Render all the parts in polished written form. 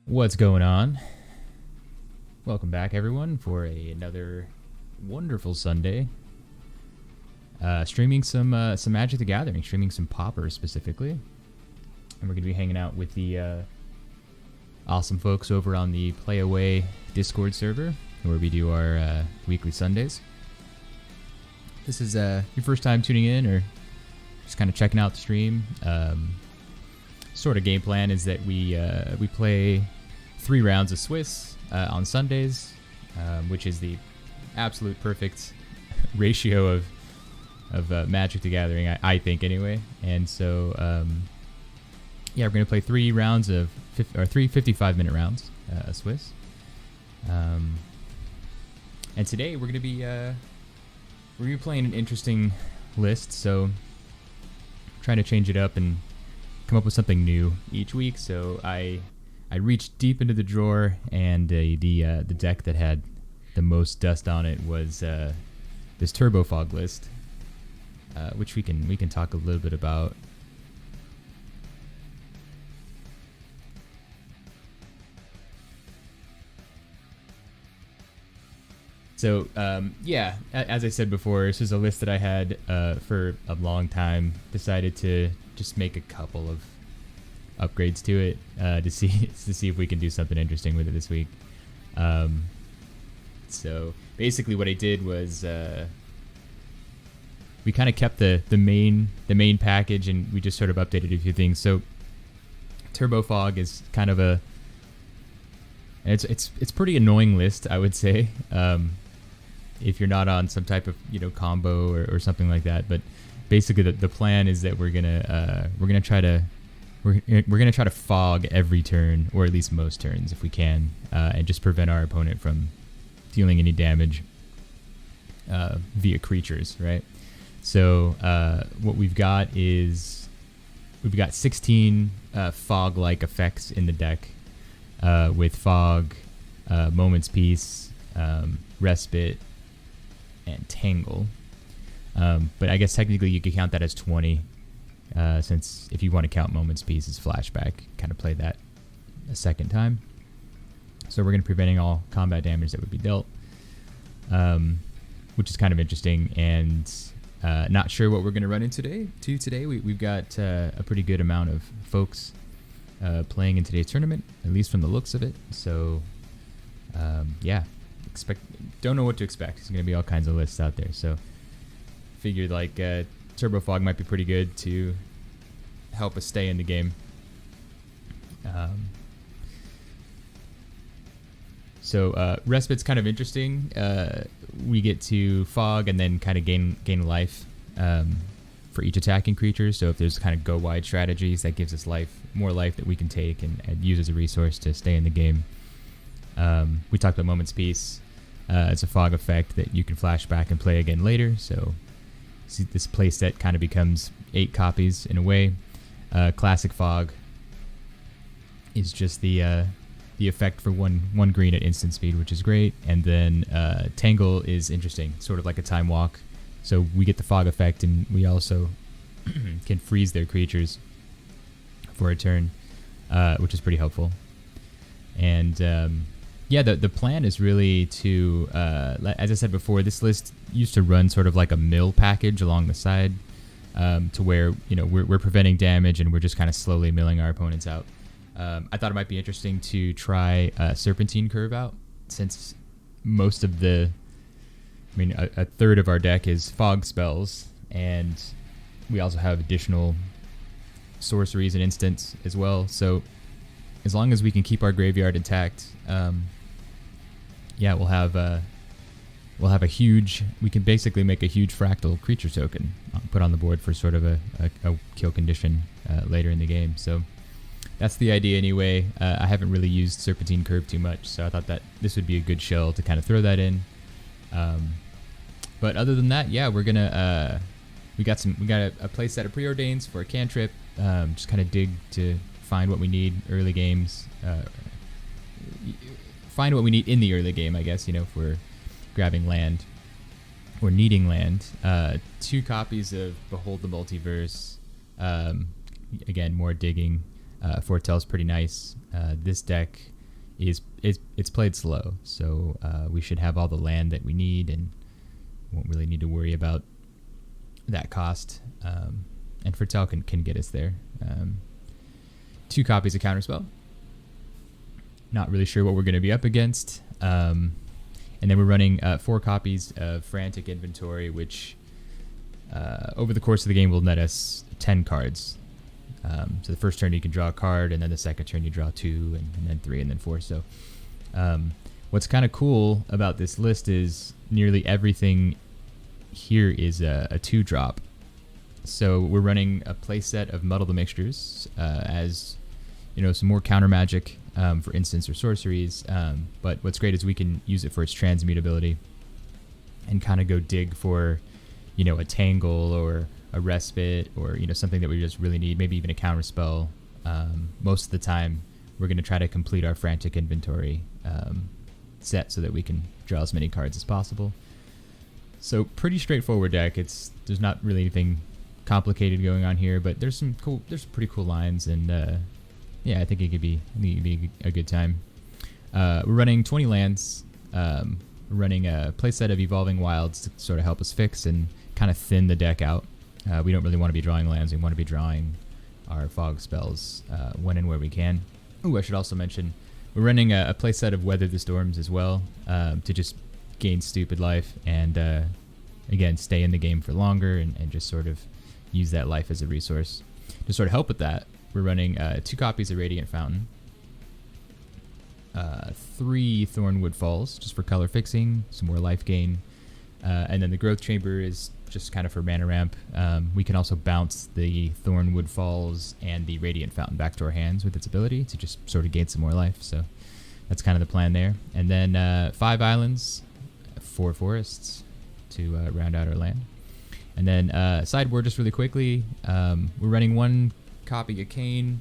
What's going on? Welcome back, everyone, for another wonderful Sunday. Streaming some Magic the Gathering, streaming some Pauper specifically, and we're gonna be hanging out with the awesome folks over on the Play Away Discord server, where we do our weekly Sundays. This is your first time tuning in, or just kind of checking out the stream. Sort of game plan is that we play 3 rounds of Swiss on Sundays, which is the absolute perfect ratio of Magic the Gathering, I think, anyway. And so, yeah, we're going to play 3 rounds of 3 55-minute rounds of Swiss. And today we're going to be playing an interesting list, so trying to change it up and come up with something new each week. So I reached deep into the drawer, and the deck that had the most dust on it was this Turbofog list, which we can talk a little bit about. So yeah, as I said before, this is a list that I had for a long time. Decided to just make a couple of upgrades to it to see if we can do something interesting with it this week. So basically, what I did was we kind of kept the main package, and we just sort of updated a few things. So Turbofog is kind of it's pretty annoying list, I would say, if you're not on some type of combo or something like that. But basically, the plan is that we're gonna try to fog every turn, or at least most turns if we can, and just prevent our opponent from dealing any damage via creatures, right? So what we've got is 16 fog-like effects in the deck, with fog, moment's peace, respite, and tangle. But I guess technically you could count that as 20, since if you want to count moment's peace as flashback, kind of play that a second time. So we're going to be preventing all combat damage that would be dealt, which is kind of interesting. And not sure what we're going to run into today. We've got a pretty good amount of folks playing in today's tournament, at least from the looks of it. So yeah, don't know what to expect. There's going to be all kinds of lists out there. So figured like Turbofog might be pretty good to help us stay in the game. So respite's kind of interesting. We get to fog and then kind of gain life for each attacking creature. So if there's kind of go wide strategies, that gives us more life that we can take and use as a resource to stay in the game. We talked about moment's peace. It's a fog effect that you can flash back and play again later. So this playset kind of becomes 8 copies in a way. Classic fog is just the effect for one green at instant speed, which is great. And then tangle is interesting, sort of like a time walk. So we get the fog effect, and we also can freeze their creatures for a turn, which is pretty helpful. And yeah, the plan is really to, as I said before, this list used to run sort of like a mill package along the side, to where we're preventing damage and we're just kind of slowly milling our opponents out. I thought it might be interesting to try Serpentine Curve out, since most of a third of our deck is fog spells, and we also have additional sorceries and instants as well. So as long as we can keep our graveyard intact, yeah, we'll have a huge. We can basically make a huge fractal creature token put on the board for sort of a kill condition later in the game. So that's the idea anyway. I haven't really used Serpentine Curve too much, so I thought that this would be a good shell to kind of throw that in. But other than that, yeah, we're gonna we got a play set of preordains for a cantrip. Just kind of dig to find what we need early games. Find what we need in the early game, I guess, if we're grabbing land or needing land. 2 copies of Behold the Multiverse. Again, more digging. Foretel's pretty nice. This deck it's played slow. So we should have all the land that we need and won't really need to worry about that cost. And Fertel can get us there. 2 copies of Counterspell. Not really sure what we're going to be up against. And then we're running 4 copies of Frantic Inventory, which over the course of the game will net us 10 cards. So the first turn you can draw a card, and then the second turn you draw 2, and then 3, and then 4. So what's kind of cool about this list is nearly everything here is a 2-drop. So we're running a playset of Muddle the Mixtures as some more counter magic for instants or sorceries. But what's great is we can use it for its transmutability and kind of go dig for a Tangle or a Respite or something that we just really need, maybe even a counter spell. Most of the time we're going to try to complete our Frantic Inventory set so that we can draw as many cards as possible. So pretty straightforward deck. There's not really anything complicated going on here, but there's some pretty cool lines, and I think it could be a good time. We're running 20 lands. We're running a playset of Evolving Wilds to sort of help us fix and kind of thin the deck out. We don't really want to be drawing lands. We want to be drawing our fog spells when and where we can. Ooh, I should also mention we're running a playset of Weather the Storms as well, to just gain stupid life and again stay in the game for longer and just sort of use that life as a resource. To sort of help with that, we're running 2 copies of Radiant Fountain, 3 Thornwood Falls just for color fixing, some more life gain, and then the Growth Chamber is just kind of for mana ramp. We can also bounce the Thornwood Falls and the Radiant Fountain back to our hands with its ability to just sort of gain some more life. So that's kind of the plan there. And then 5 islands, 4 forests to round out our land. And then sideboard just really quickly, we're running 1 copy of Kane,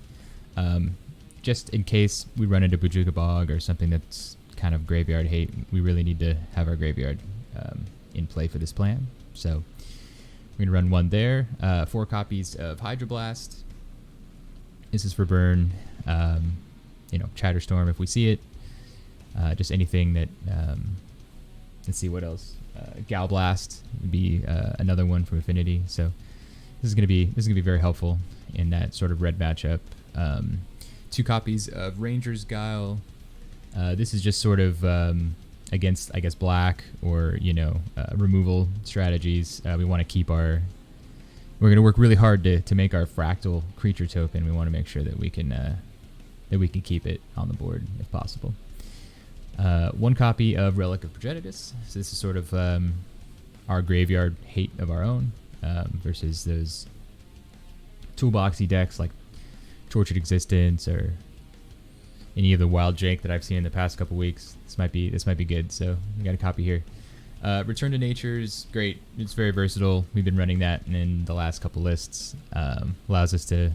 just in case we run into Bojuka Bog or something that's kind of graveyard hate. We really need to have our graveyard in play for this plan. So we're going to run 1 there. 4 copies of Hydroblast. This is for burn. Chatterstorm if we see it. Just anything that... let's see what else. Galblast would be another one from Affinity. So this is going to be very helpful in that sort of red matchup. 2 copies of Ranger's Guile. This is just sort of against, I guess, black or removal strategies. We want to keep our. We're going to work really hard to make our fractal creature token. We want to make sure that we can keep it on the board if possible. 1 copy of Relic of Progenitus. So this is sort of our graveyard hate of our own versus those toolboxy decks like Tortured Existence or any of the wild jank that I've seen in the past couple weeks. This might be good. So we got a copy here. Return to Nature is great. It's very versatile. We've been running that in the last couple lists. Allows us to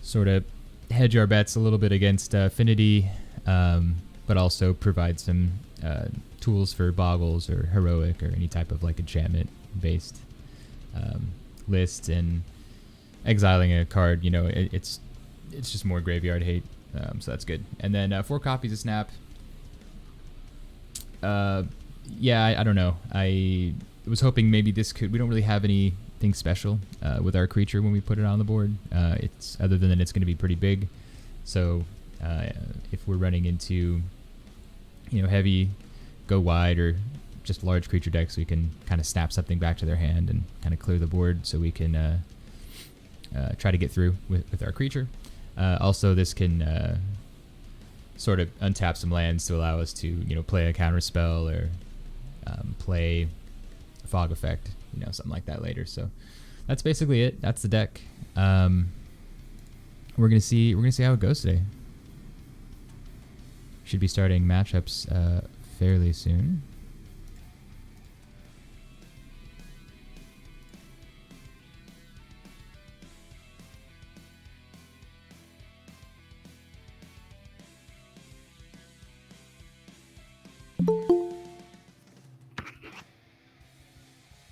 sort of hedge our bets a little bit against Affinity, but also provide some tools for Boggles or Heroic or any type of like enchantment based list. And exiling a card, it's just more graveyard hate. So that's good. And then 4 copies of Snap. I don't know. I was hoping maybe this could... We don't really have anything special with our creature when we put it on the board. It's other than that it's going to be pretty big. So if we're running into heavy, go wide, or just large creature decks, we can kind of snap something back to their hand and kind of clear the board so we can try to get through with our creature. Also, this can sort of untap some lands to allow us to, play a counter spell or play a fog effect, something like that later. So that's basically it. That's the deck. We're gonna see how it goes today. Should be starting matchups fairly soon.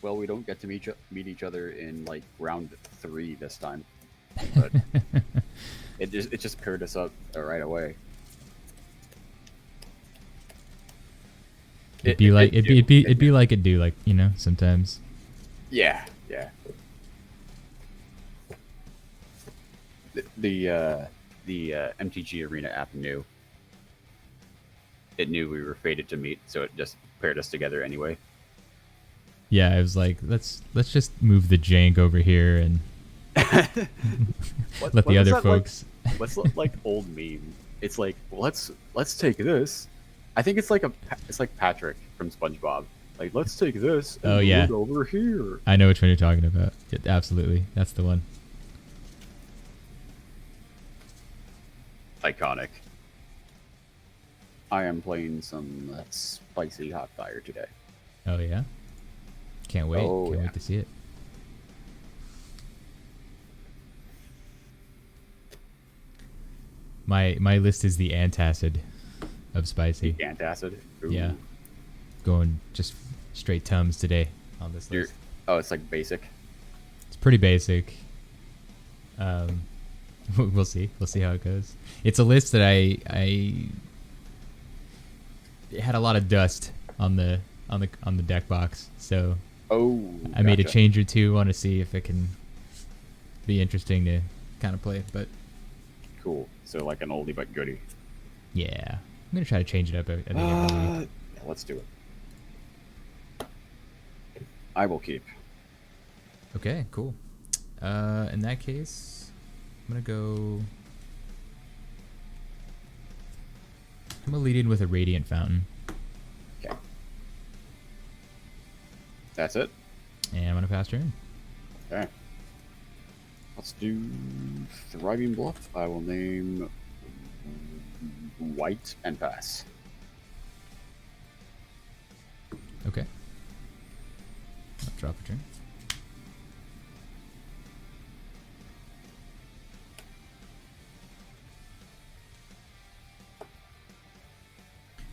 Well, we don't get to meet each other in like round 3 this time, but it just paired us up right away. It'd be like it'd be like it do, like, you know, sometimes. Yeah, yeah. The MTG Arena app knew. It knew we were fated to meet, so it just paired us together anyway. Yeah, I was like, let's just move the jank over here and let the other folks. Like, what's like old meme? It's like, let's take this. I think it's like Patrick from SpongeBob. Like, let's take this and move it over here. I know which one you're talking about. Absolutely, that's the one. Iconic. I am playing some spicy hot fire today. Oh yeah, can't wait. Can't wait to see it. My list is the antacid of spicy. The antacid? Ooh. Yeah. Going just straight Tums today on this list. Oh, it's like basic? It's pretty basic. We'll see. We'll see how it goes. It's a list that it had a lot of dust on the deck box, so I made a change or two. Want to see if it can be interesting to kind of play, but cool. So like an oldie but goodie. Yeah, I'm gonna try to change it up. Yeah, let's do it. I will keep. Okay, cool. In that case, I'm gonna lead in with a Radiant Fountain. Okay. That's it? And I'm gonna pass turn. Okay. Let's do Thriving Bluff. I will name White and pass. Okay. I'll drop a turn.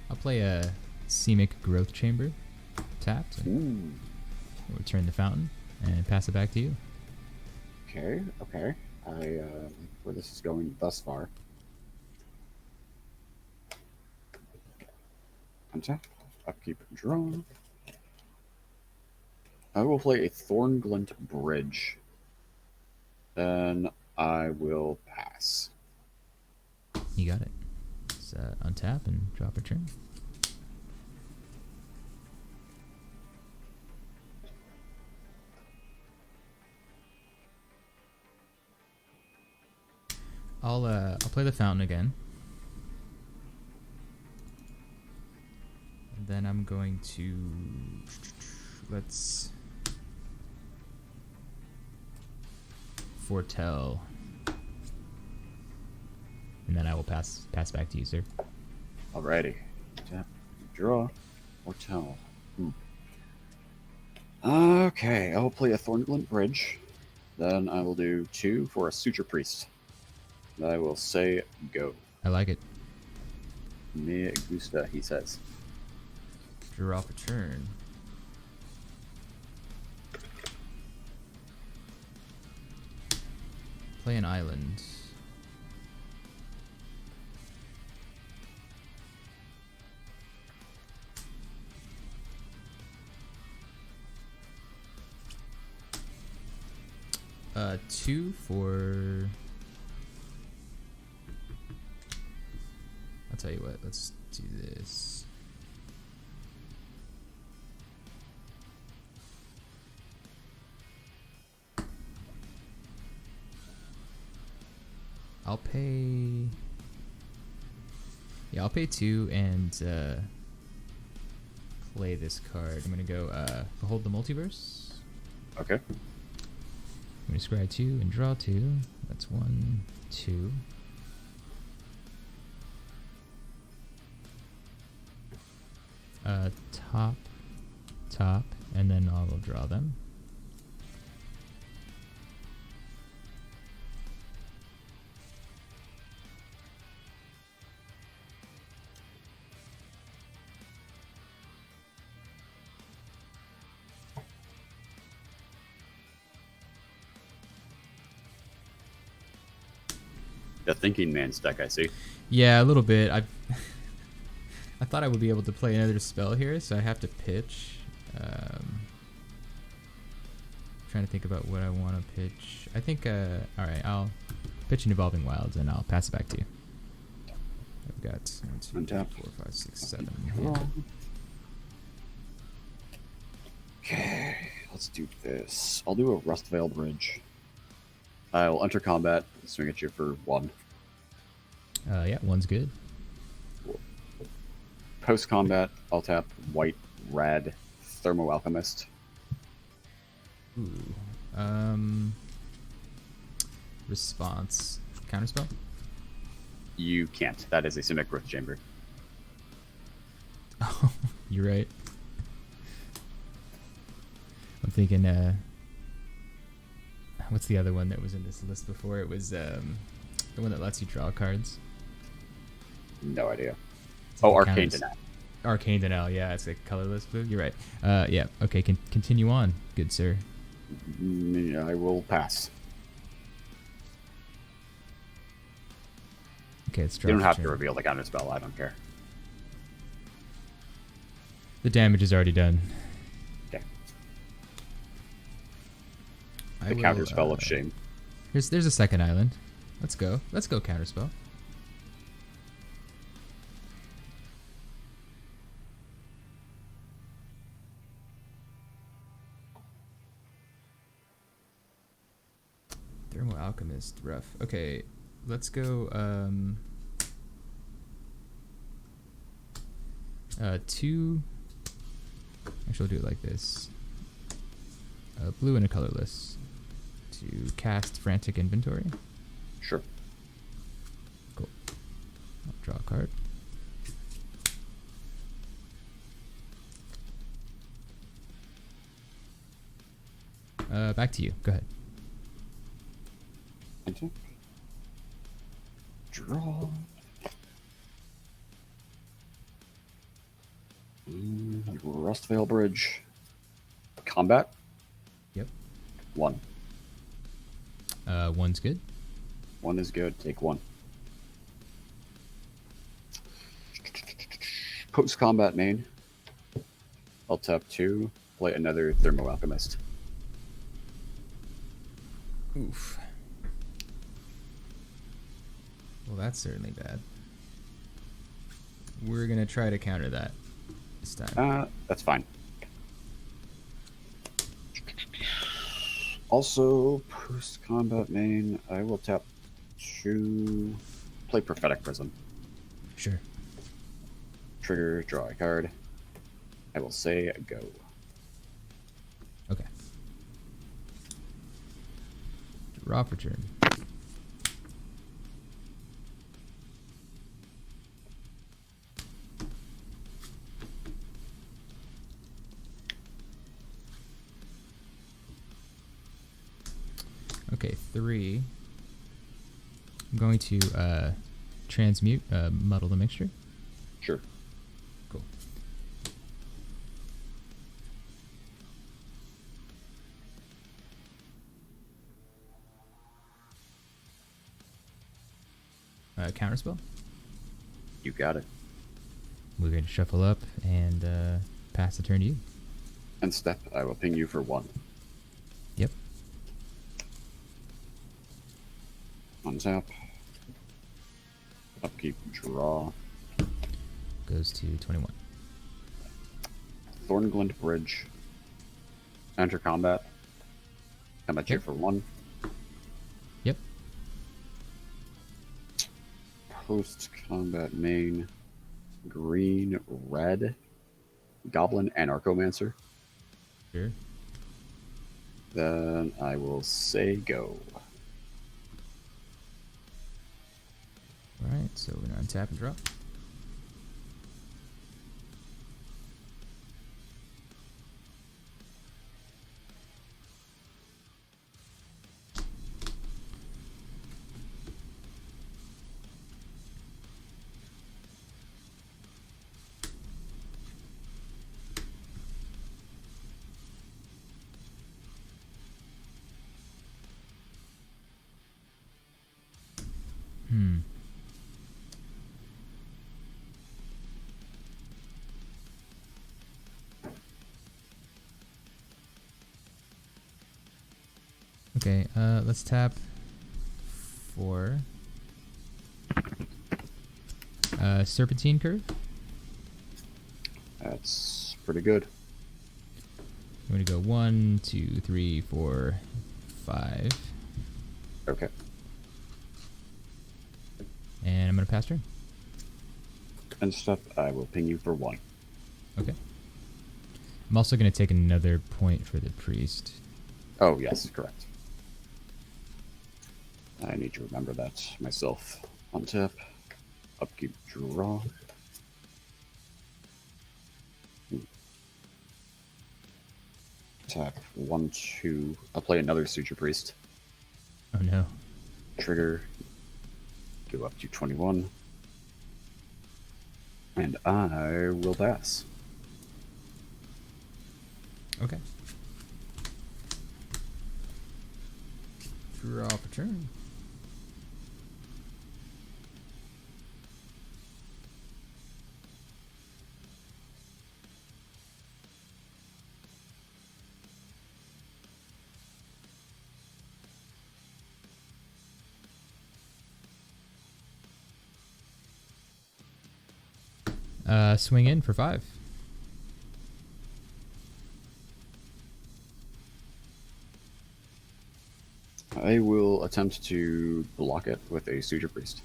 I'll play a Simic Growth Chamber. Tapped. And return the fountain and pass it back to you. Okay, okay. Where this is going thus far. Untap, upkeep, draw. I will play a Thornglint Bridge. Then I will pass. You got it. Let's untap and drop a turn. I'll play the fountain again. And then I'm going to let's foretell. And then I will pass back to you, sir. Alrighty. Tap, draw, foretell. Okay, I will play a Thornglint Bridge. Then I will do 2 for a Suture Priest. I will say go. I like it. Me gusta, he says. Drop a turn. Play an island. Two for... I'll tell you what, let's do this. I'll pay... Yeah, I'll pay 2 and play this card. I'm going to go Behold the Multiverse. Okay. I'm going to scry 2 and draw 2. That's 1, 2. Top, and then I will draw them. The Thinking Man's deck, I see. Yeah, a little bit. I thought I would be able to play another spell here, so I have to pitch. Trying to think about what I want to pitch. I think, all right, I'll pitch an Evolving Wilds and I'll pass it back to you. I've got 1, 2, 3, 4, 5, 6, 7. Yeah. Okay, let's do this. I'll do a Rustvale Bridge. I'll enter combat, swing at you for 1. Yeah, 1's good. Post combat, I'll tap white, red, Thermo Alchemist. Ooh. Response. Counterspell? You can't. That is a Simic Growth Chamber. Oh, you're right. I'm thinking, what's the other one that was in this list before? It was the one that lets you draw cards. No idea. Oh, Arcane Denial. Arcane Denial, yeah, it's a colorless blue. You're right. Yeah, okay, continue on, good sir. I will pass. Okay, it's You don't have to reveal the counterspell, I don't care. The damage is already done. Okay. The counterspell of shame. There's a second island. Let's go. Let's go counterspell. Thermal Alchemist, rough. Okay, let's go. 2. Actually, I'll do it like this. Blue and a colorless to cast Frantic Inventory. Sure. Cool. I'll draw a card. Back to you. Go ahead. Draw. Rustvale Bridge. Combat. Yep. 1. 1's good. 1 is good. Take 1. Post combat main. I'll tap 2. Play another Thermo Alchemist. Oof. Well, that's certainly bad. We're gonna try to counter that this time. That's fine. Also, post combat main, I will tap 2. Play Prophetic Prism. Sure. Trigger, draw a card. I will say go. Okay. Draw for turn. Okay, 3. I'm going to transmute, muddle the mixture. Sure. Cool. Counterspell. You got it. We're going to shuffle up and pass the turn to you. And step, I will ping you for 1. Yep. Untap. Upkeep, draw. Goes to 21. Thornglint Bridge. Enter combat. Come at you for 1. Yep. Post combat main. Green, red. Goblin Anarchomancer. Sure. Then I will say go. Alright, so we're going to untap and draw. Okay, let's tap 4. Serpentine Curve. That's pretty good. I'm gonna go 1, 2, 3, 4, 5. Okay. And I'm gonna pass turn. And stuff, I will ping you for 1. Okay. I'm also gonna take another point for the priest. Oh, yes, correct. I need to remember that myself. Untap. Upkeep, draw. Tap 1, 2. I'll play another Suture Priest. Oh no. Trigger. Go up to 21. And I will pass. Okay. Draw for turn. Swing in for 5. I will attempt to block it with a Suture Priest.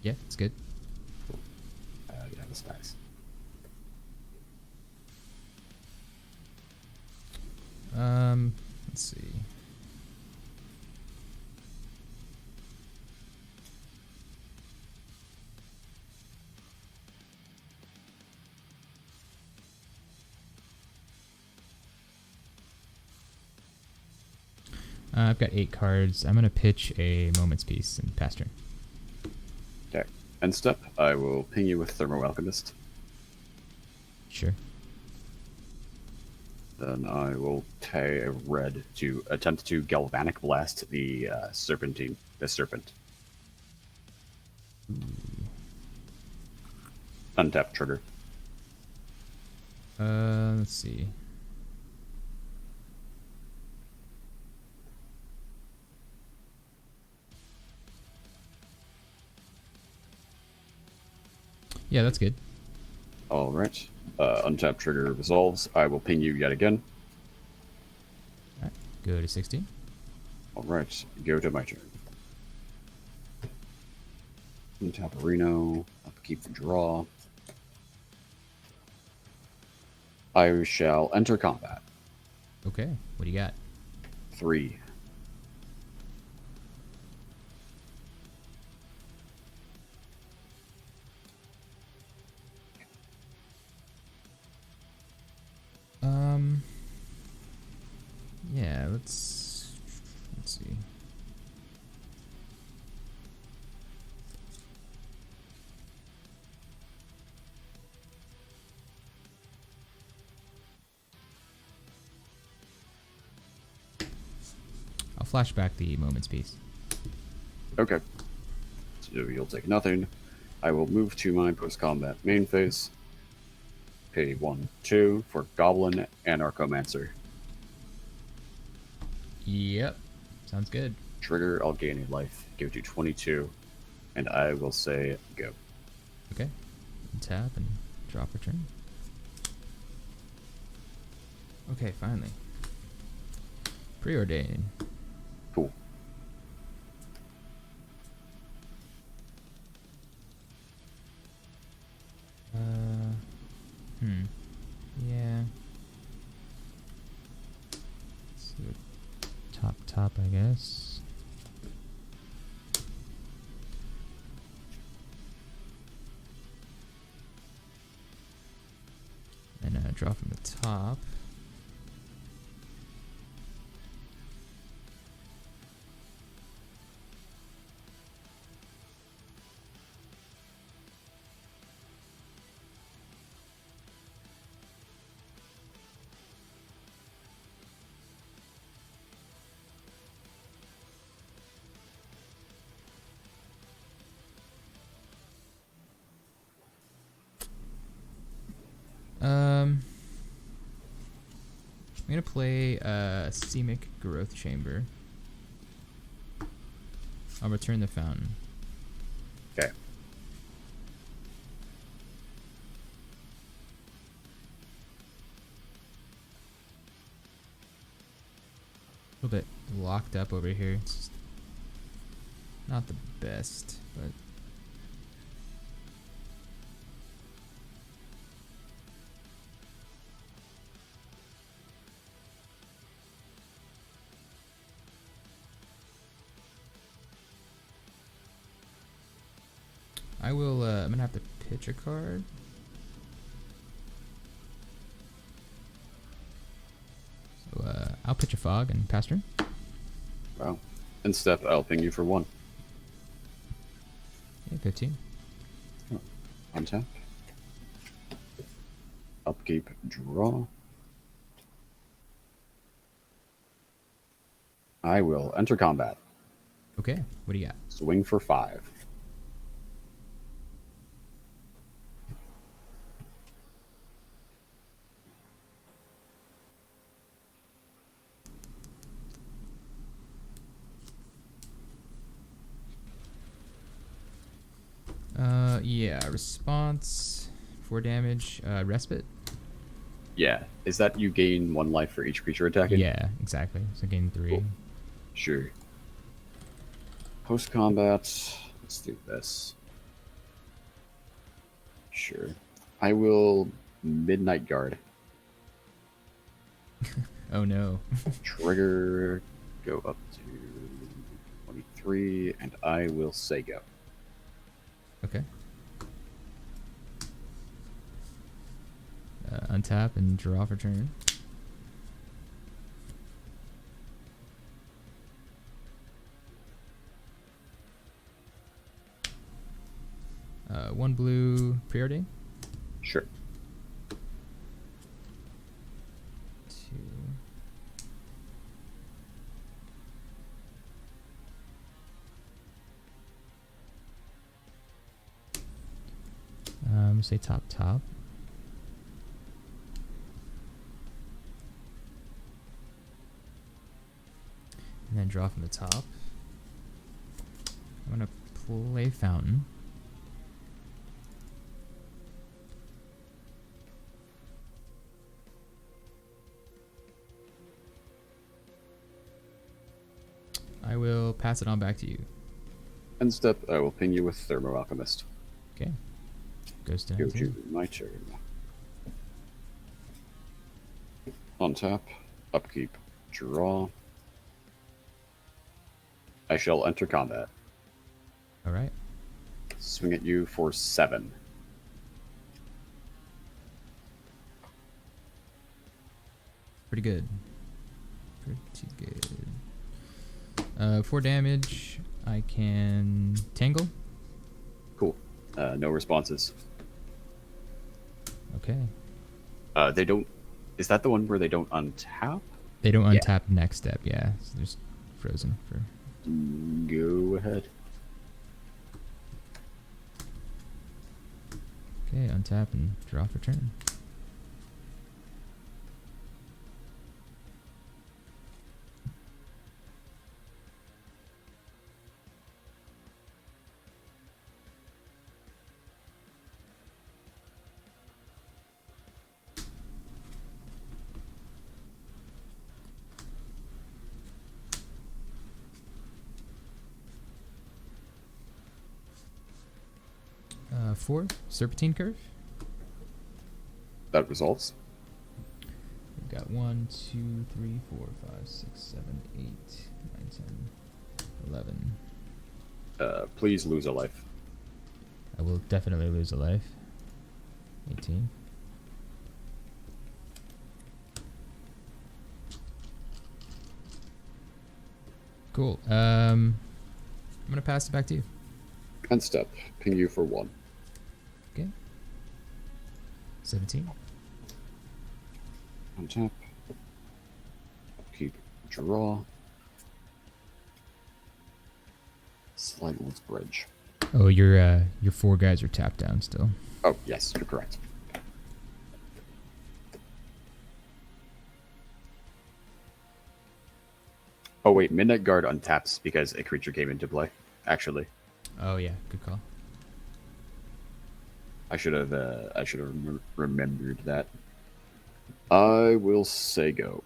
Yeah, it's good. Yeah, that's nice. Let's see. I've got 8 cards. I'm going to pitch a Moment's Peace and pass turn. Okay. End step, I will ping you with Thermo Alchemist. Sure. Then I will pay a red to attempt to Galvanic Blast the serpent. Untap trigger. Let's see. Yeah, that's good. All right. Untap trigger resolves. I will ping you yet again. All right. Go to 16. All right. Go to my turn. Untap Reno. Upkeep the draw. I shall enter combat. Okay. What do you got? 3. Yeah, let's see. I'll flash back the Moment's Peace. Okay. So you'll take nothing. I will move to my post-combat main phase. Pay 1, 2 for Goblin and Archomancer. Yep. Sounds good. Trigger, I'll gain a life. Go to 22. And I will say go. Okay. Tap and drop return. Okay, finally. Preordain. Cool. Yeah. Let's see what top, I guess. And draw from the top. I'm gonna play Simic Growth Chamber. I'll return the fountain. Okay. A little bit locked up over here. It's just not the best, but I will. I'm gonna have to pitch a card. So I'll pitch a fog and pass turn. Wow. And step, I'll ping you for 1. Yeah, 15. Untap. Upkeep, draw. I will enter combat. Okay, what do you got? Swing for 5. Yeah, response, 4 damage, respite. Yeah. Is that you gain 1 life for each creature attacking? Yeah, exactly. So gain 3. Cool. Sure. Post combat. Let's do this. Sure. I will Midnight Guard. Oh no. Trigger. Go up to 23, and I will say go. Okay. Untap and draw for turn. One blue preordain. Sure. 2. Say top. And then draw from the top. I'm gonna play fountain. I will pass it on back to you. End step, I will ping you with Thermo Alchemist. Okay. Goes down Go to to my turn. Untap, upkeep, draw. I shall enter combat. All right. Swing at you for 7. Pretty good. Pretty good. 4 damage. I can tangle. Cool. No responses. Okay. They don't. Is that the one where they don't untap? They don't Yeah. untap next step. Yeah, so they're just frozen for. Go ahead. Okay, untap and draw for turn. Four, Serpentine Curve. That results. We've got 1, 2, 3, 4, 5, 6, 7, 8, 9, 10, 11. Please lose a life. I will definitely lose a life. 18. Cool. I'm gonna pass it back to you. End step, ping you for 1. Okay. 17. Untap. Upkeep, draw. Slightless Bridge. Oh, your 4 guys are tapped down still. Oh, yes, you're correct. Oh, wait, Midnight Guard untaps because a creature came into play. actually. Oh yeah, good call. I should have remembered that. I will say go.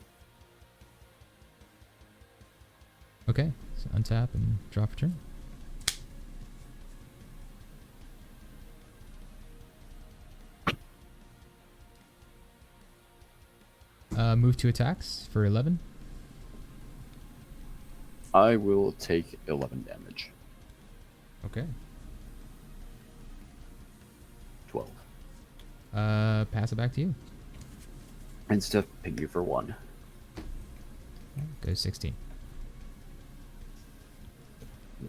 Okay, so untap and drop return. Move to attacks for 11. I will take 11 damage. Okay. 12. Pass it back to you. And stuff ping you for 1. Go 16.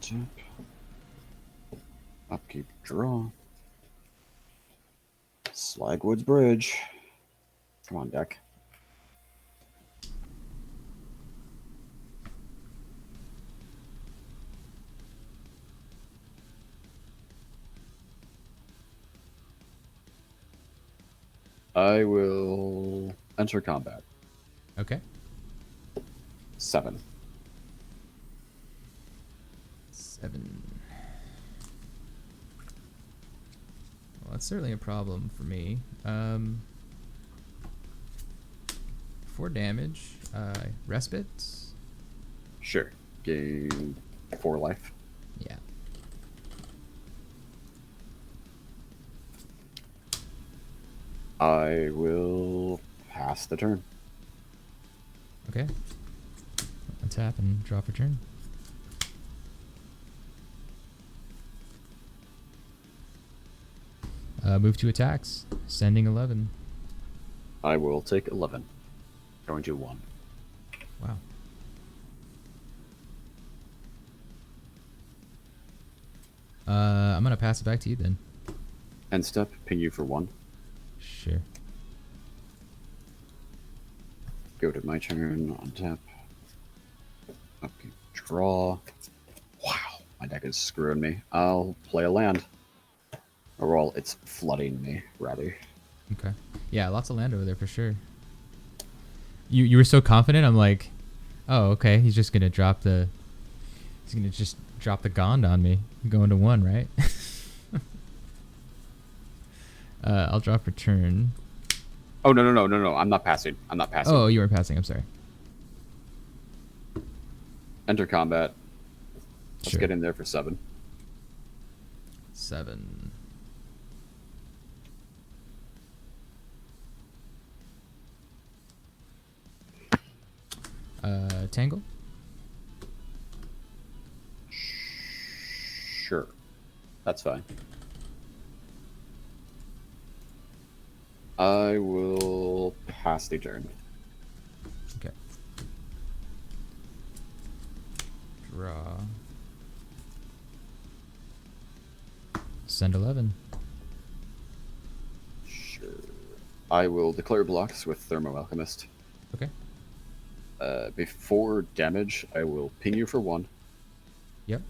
Tap. Upkeep, draw. Slagwoods Bridge. Come on, deck. I will enter combat. Okay. 7. 7. Well, that's certainly a problem for me. 4 damage. Respite. Sure. Gain 4 life. Yeah. I will pass the turn. Okay. Untap and drop return. Move to attacks. Sending 11. I will take 11. Going to 1. Wow. I'm gonna pass it back to you then. End step, ping you for 1. Sure. Go to my turn, on tap. Upkeep, draw. Wow, my deck is screwing me. I'll play a land. Or well, it's flooding me, rather. Okay. Yeah, lots of land over there for sure. You were so confident. I'm like, oh, okay. He's just gonna drop the. He's gonna just drop the Gond on me. I'm going to 1, right? I'll drop return. Oh, no. I'm not passing. Oh, you weren't passing. I'm sorry. Enter combat. Let's Sure. get in there for 7. 7. Tangle. Sure. That's fine. I will pass the turn. Okay. Draw. Send 11. Sure. I will declare blocks with Thermo Alchemist. Okay. Before damage, I will ping you for 1. Yep.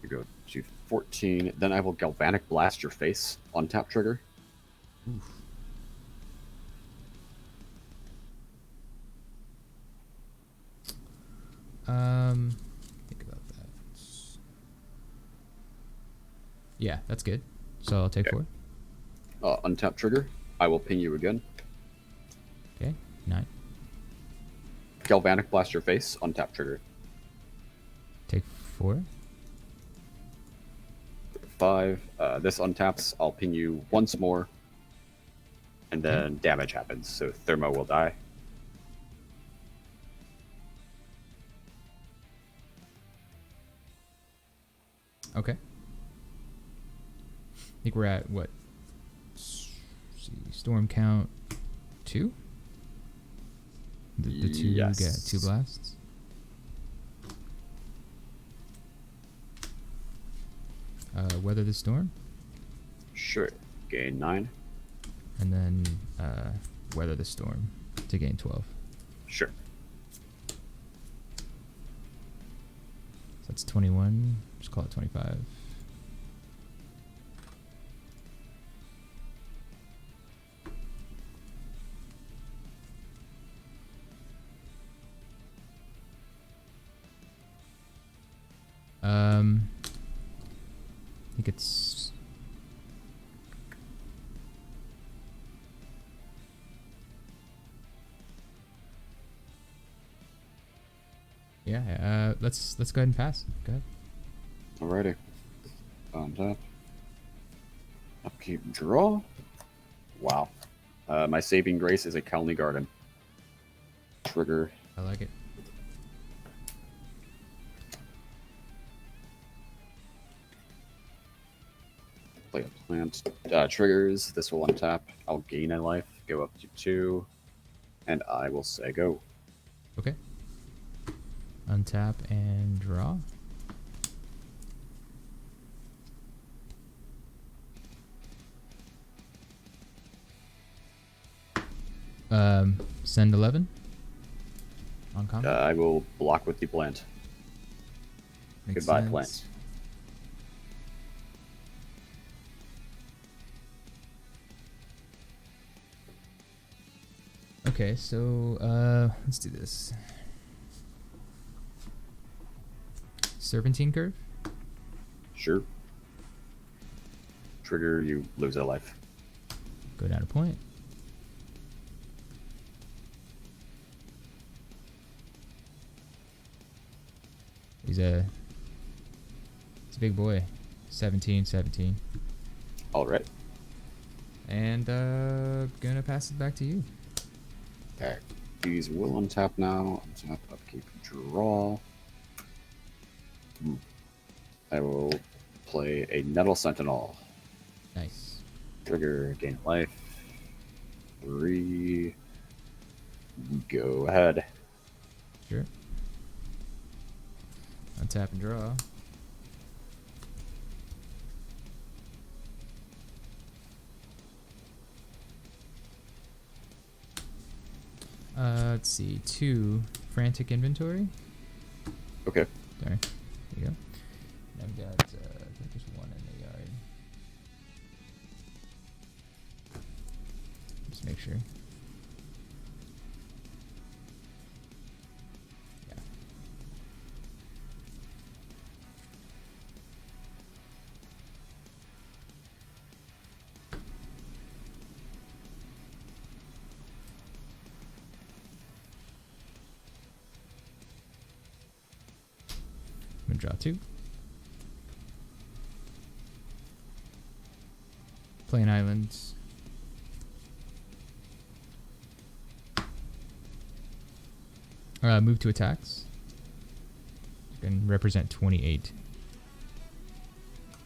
You go to 14. Then I will Galvanic Blast your face on tap trigger. Oof. Think about that. Yeah, that's good. So I'll take Okay. 4. Untap trigger. I will ping you again. Okay. 9. Galvanic Blast your face on tap trigger. Take 4. 5. This untaps. I'll ping you once more. And then damage happens. So Thermo will die. Okay. I think we're at what? Let's see, storm count 2. The 2 Yes. get 2 blasts. Weather the storm, Sure. Gain 9. and then weather the storm to gain 12. Sure. So that's 21. Just call it 25. think it's... Yeah, let's go ahead and pass. Go ahead. Alrighty. Untap. Upkeep, draw. Wow. My saving grace is a Colony Garden. Trigger. I like it. Play a plant. Triggers. This will untap. I'll gain a life. Go up to 2. And I will say go. Okay. Untap and draw. Send 11 on combat. I will block with the plant. Makes Goodbye, sense. plant. Okay, so let's do this. Serpentine Curve. Sure. Trigger, you lose a life. Go down a point. He's a big boy. 17. All right. And gonna pass it back to you. Okay. These will untap now. Untap, upkeep, draw. I will play a Nettle Sentinel. Nice. Trigger, gain life. 3. Go ahead. Sure. Untap and draw. Let's see. 2 Frantic Inventory. Okay. Sorry. There you go. I've got I think just 1 in the yard. Just make sure. Yeah. I'm gonna draw 2. Play an island. Move to attacks. And represent 28.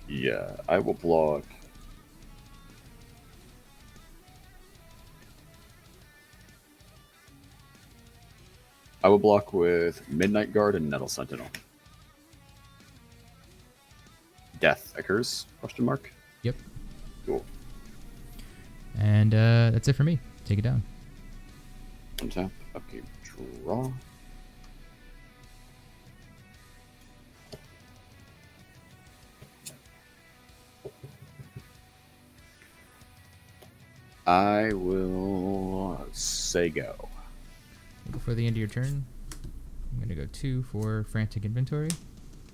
Yeah, I will block. I will block with Midnight Guard and Nettle Sentinel. Death occurs? Question mark. Yep. Cool. And that's it for me. Take it down. Untap. Okay. Draw. I will say go. Before the end of your turn, I'm going to go 2 for Frantic Inventory.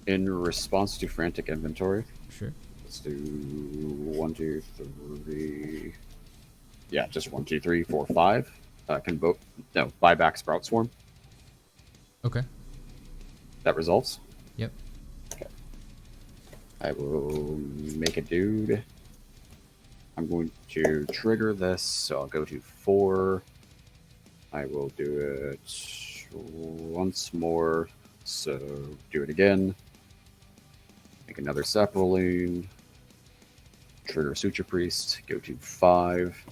In response to Frantic Inventory, Sure. let's do 1, 2, 3. Yeah, just 1, 2, 3, 4, 5. Can vote. No, buy back Sprout Swarm. Okay. That results. Yep. Okay. I will make a dude. I'm going to trigger this, so I'll go to 4. I will do it once more, so do it again. Make another Sapling. Trigger Suture Priest, go to 5.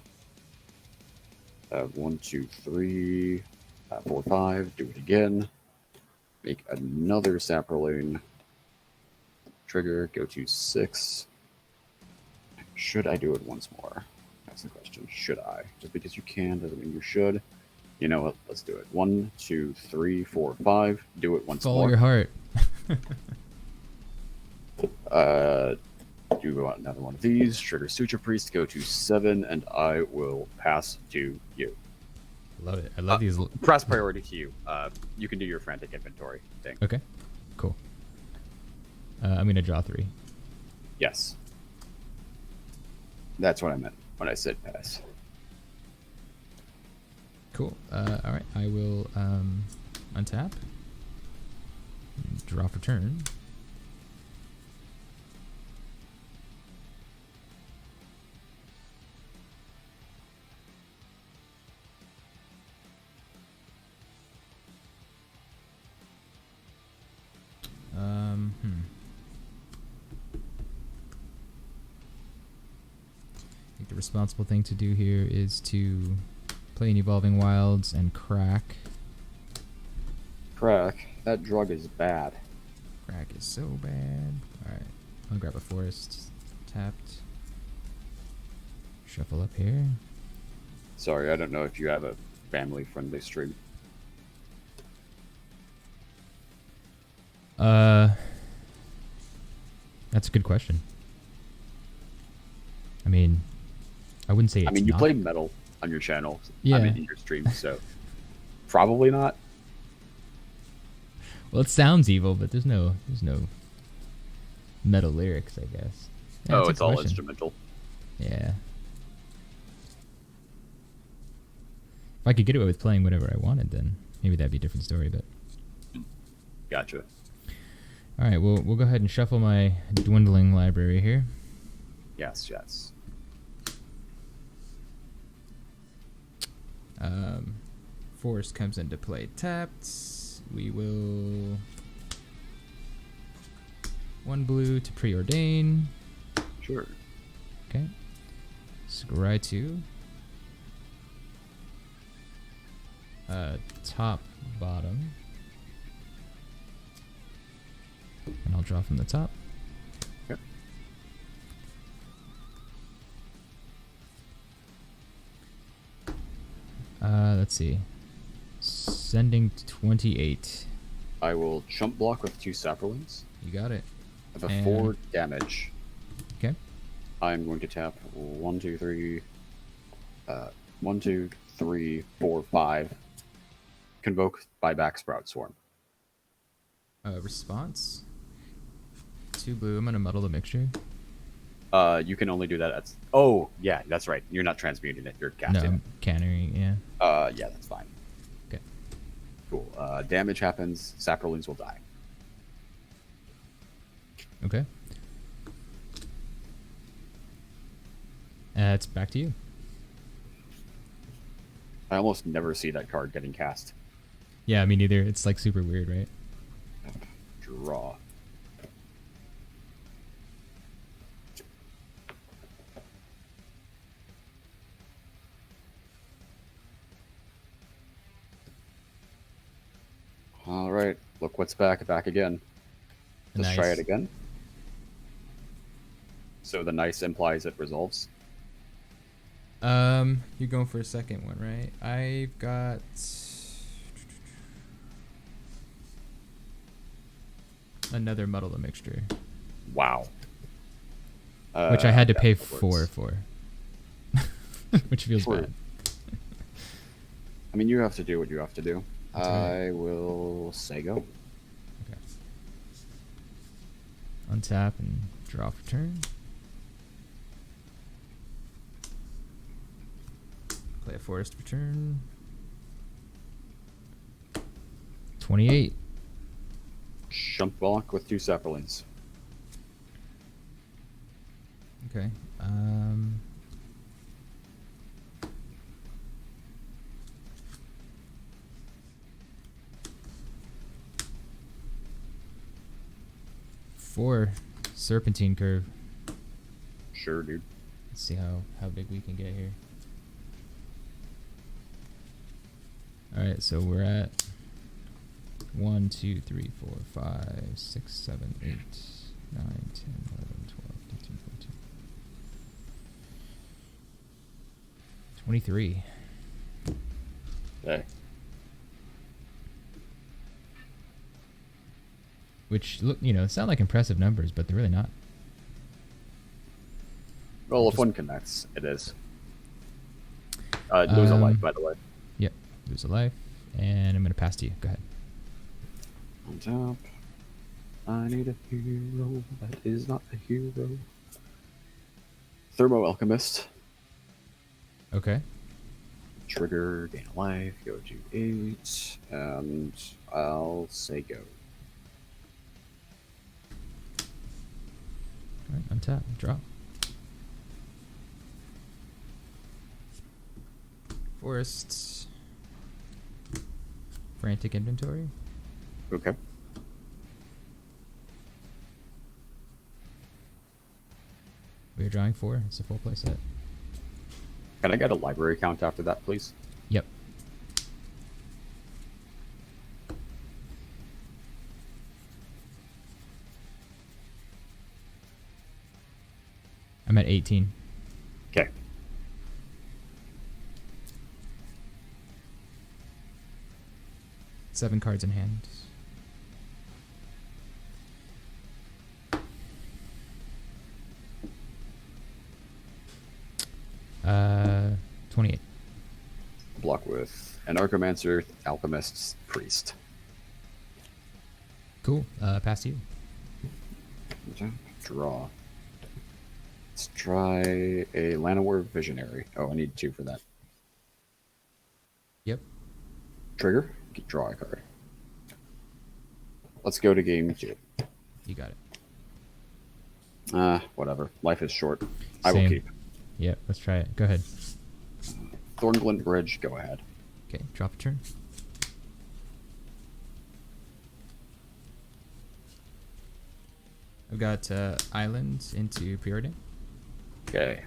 1, 2, 3, 4, 5, do it again. Make another Sapling. Trigger, go to 6. Should I do it once more? That's the question. Should I? Just because you can doesn't mean you should. You know what? Let's do it. 1, 2, 3, 4, 5. Do it once Follow more. your heart. Do another one of these. Trigger Suture Priest. Go to 7, and I will pass to you. Love it. I love these. Press priority to you. You can do your Frantic Inventory thing. Okay. Cool. I'm going to draw 3. Yes. That's what I meant when I said pass. Cool. All right, I will untap, draw for turn. I think the responsible thing to do here is to play an Evolving Wilds and crack. Crack. That drug is bad. Crack is so bad. Alright, I'll grab a forest. Tapped. Shuffle up here. Sorry, I don't know if you have a family-friendly stream. That's a good question. I mean, I wouldn't say it's you not. play metal on your channel. Yeah. In your stream, so probably not. Well, it sounds evil, but there's no metal lyrics, I guess. Yeah, Oh, that's a it's all question. instrumental. Yeah. If I could get away with playing whatever I wanted, then maybe that'd be a different story. But Gotcha. all right, we'll go ahead and shuffle my dwindling library here. Yes, yes. Forest comes into play tapped. We will 1 blue to preordain. Sure. Okay. Scry 2. Top, bottom. And I'll draw from the top. Okay. Let's see. Sending 28. I will chump block with 2 saplings. You got it. I have a And- 4 damage. Okay. I'm going to tap 1, 2, 3. 1, 2, 3, 4, 5. Convoke buyback Sprout Swarm. Response. 2 blue. I'm gonna muddle the mixture. You can only do that at. Oh, yeah, that's right. You're not transmuting it. You're No, casting I'm cannering. Yeah. it. Yeah, that's fine. Okay. Cool. Damage happens. Saprolings will die. Okay. It's back to you. I almost never see that card getting cast. Yeah, me neither. It's like super weird, right? Draw. All right, look what's back again. Let's try Nice. it again. So the nice implies it resolves. You're going for a second one, right? I've got another muddle the mixture, Wow. which I had to yeah, pay that 4 works. for, which feels True. bad. I mean, you have to do what you have to do. That's right. I will say go. Okay. Untap and draw for turn. Play a forest for turn. 28. Jump block with 2 saplings. Okay. Four serpentine curve. Sure, dude. Let's see how big we can get here. All right, so we're at 1, 2, 3, 4, 5, 6, 7, 8, 9, 10, 11, 12, 13, 14, 23. Okay. Which look, sound like impressive numbers, but they're really not. Well, if one connects, it is. Lose a life, by the way. Yep, lose a life, and I'm gonna pass to you. Go ahead. On top. I need a hero that is not a hero. Thermo Alchemist. Okay. Trigger, gain a life, go to 8, and I'll say go. All right, untap, draw. Forests. Frantic inventory. Okay. We're drawing 4. It's a full play set. Can I get a library count after that, please? Yep. I'm at 18. Okay. Seven cards in hand. 28. Block with Anarchomancer, Alchemist, Priest. Cool. Pass to you. Draw. Let's try a Llanowar Visionary. Oh, I need 2 for that. Yep. Trigger, draw a card. Let's go to game 2. You got it. Whatever. Life is short. I will Same. keep. Yep. Let's try it. Go ahead. Thornglint Bridge, go ahead. Okay. Drop a turn. I've got Island into Preordain. Okay.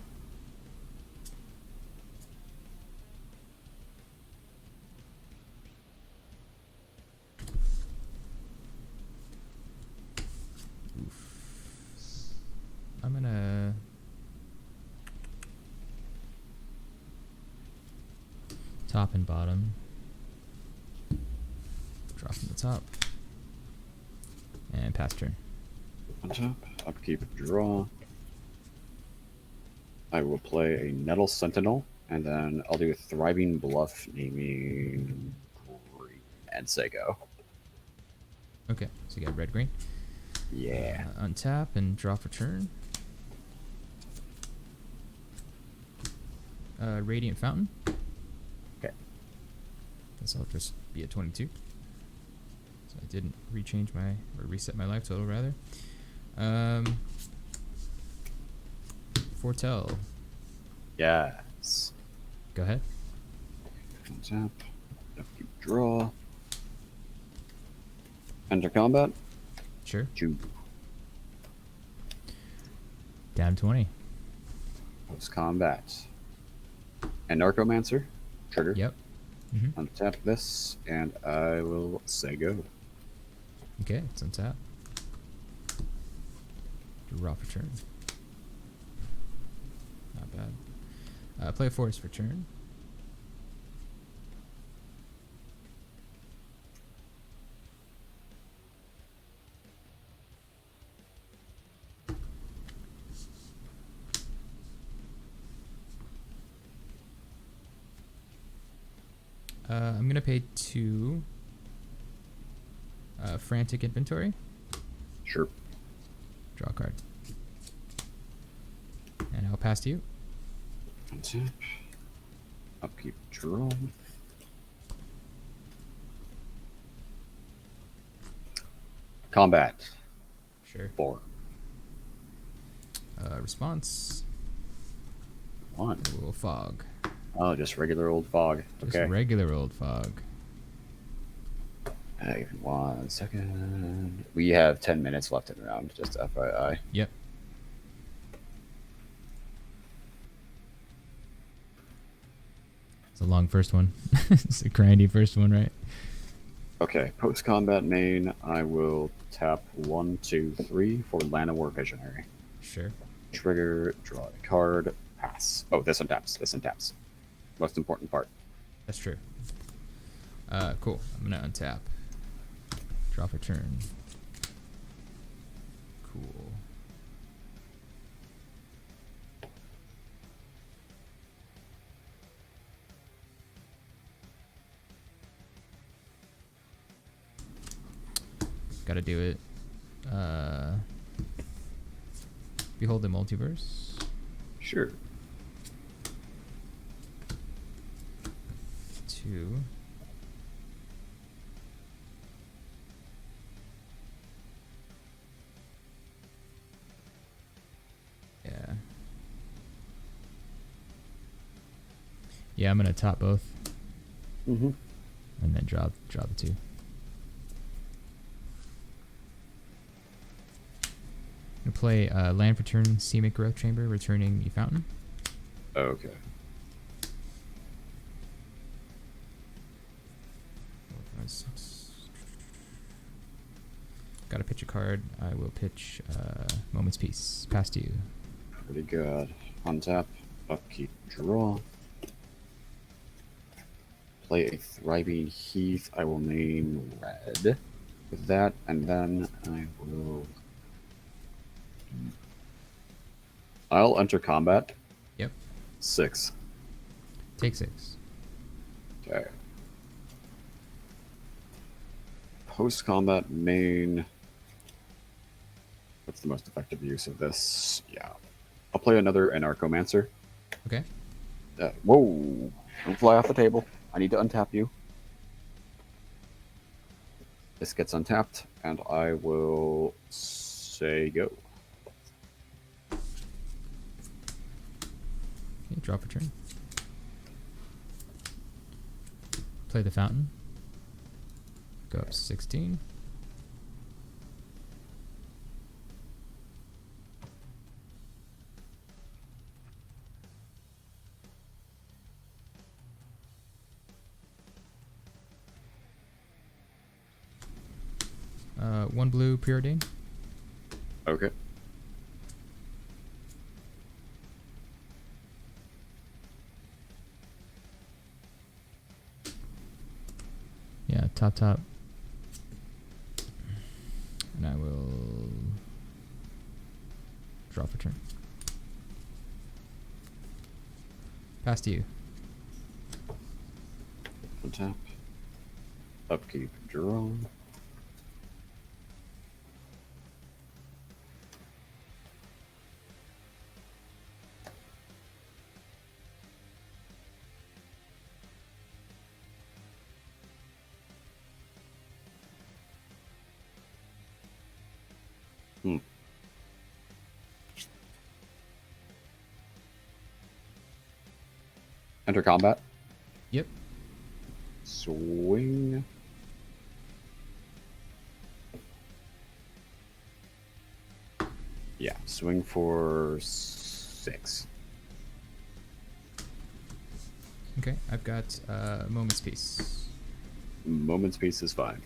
I'm gonna top and bottom. Drop from the top. And pass turn. On top, upkeep, draw. I will play a Nettle Sentinel, and then I'll do a Thriving Bluff, naming green, and say go. Okay, so you got red green. Yeah. Untap and draw for turn. Radiant Fountain. Okay. Guess I'll just be at 22. So I didn't rechange my, or reset my life total rather. Foretell. Yes. Go ahead. Untap, upkeep, draw. Enter combat. Sure. Two. Down 20. Post combat. Anarchomancer. Trigger. Yep. Mm-hmm. Untap this, and I will say go. Okay, it's untap. Draw for turn. Not bad. Play a forest for turn. I'm gonna pay 2. Frantic inventory. Sure. Draw a card. And I'll pass to you. Untap. Upkeep, draw. Combat. Sure. 4. Response. 1. Ooh, fog. Oh, just regular old fog. Just Okay. regular old fog. Give me 1 second. We have 10 minutes left in the round, just FYI. Yep. It's a long first one. It's a grindy first one, right? Okay, post combat main, I will tap 1, 2, 3 for Llanowar Visionary. Sure. Trigger, draw a card, pass. Oh, this one taps. This one taps. Most important part. That's true. Cool. I'm gonna untap. Draw for turn. Cool. Gotta do it. Behold the multiverse. Sure. 2. Yeah. Yeah, I'm gonna top both. Mm-hmm. And then draw the 2. I'm gonna play land for turn Simic Growth Chamber, returning a fountain. Okay. 4, 5, 6. Gotta pitch a card. I will pitch Moment's Peace. Pass to you. Pretty good. Untap, upkeep, draw. Play a Thriving Heath. I will name red with that, and then I'll enter combat. Yep. 6. Take 6. Okay. Post combat main. What's the most effective use of this? Yeah. I'll play another Anarchomancer. Okay. Whoa! Don't fly off the table. I need to untap you. This gets untapped, and I will say go. Okay, draw for turn. Play the fountain. Go up 16. One blue preordain. Okay. Yeah, top. And I will draw for turn. Pass to you. Untap. Upkeep, draw. Enter combat. Yep. Swing. Yeah, swing for 6. Okay, I've got Moment's Peace. Moment's Peace is fine.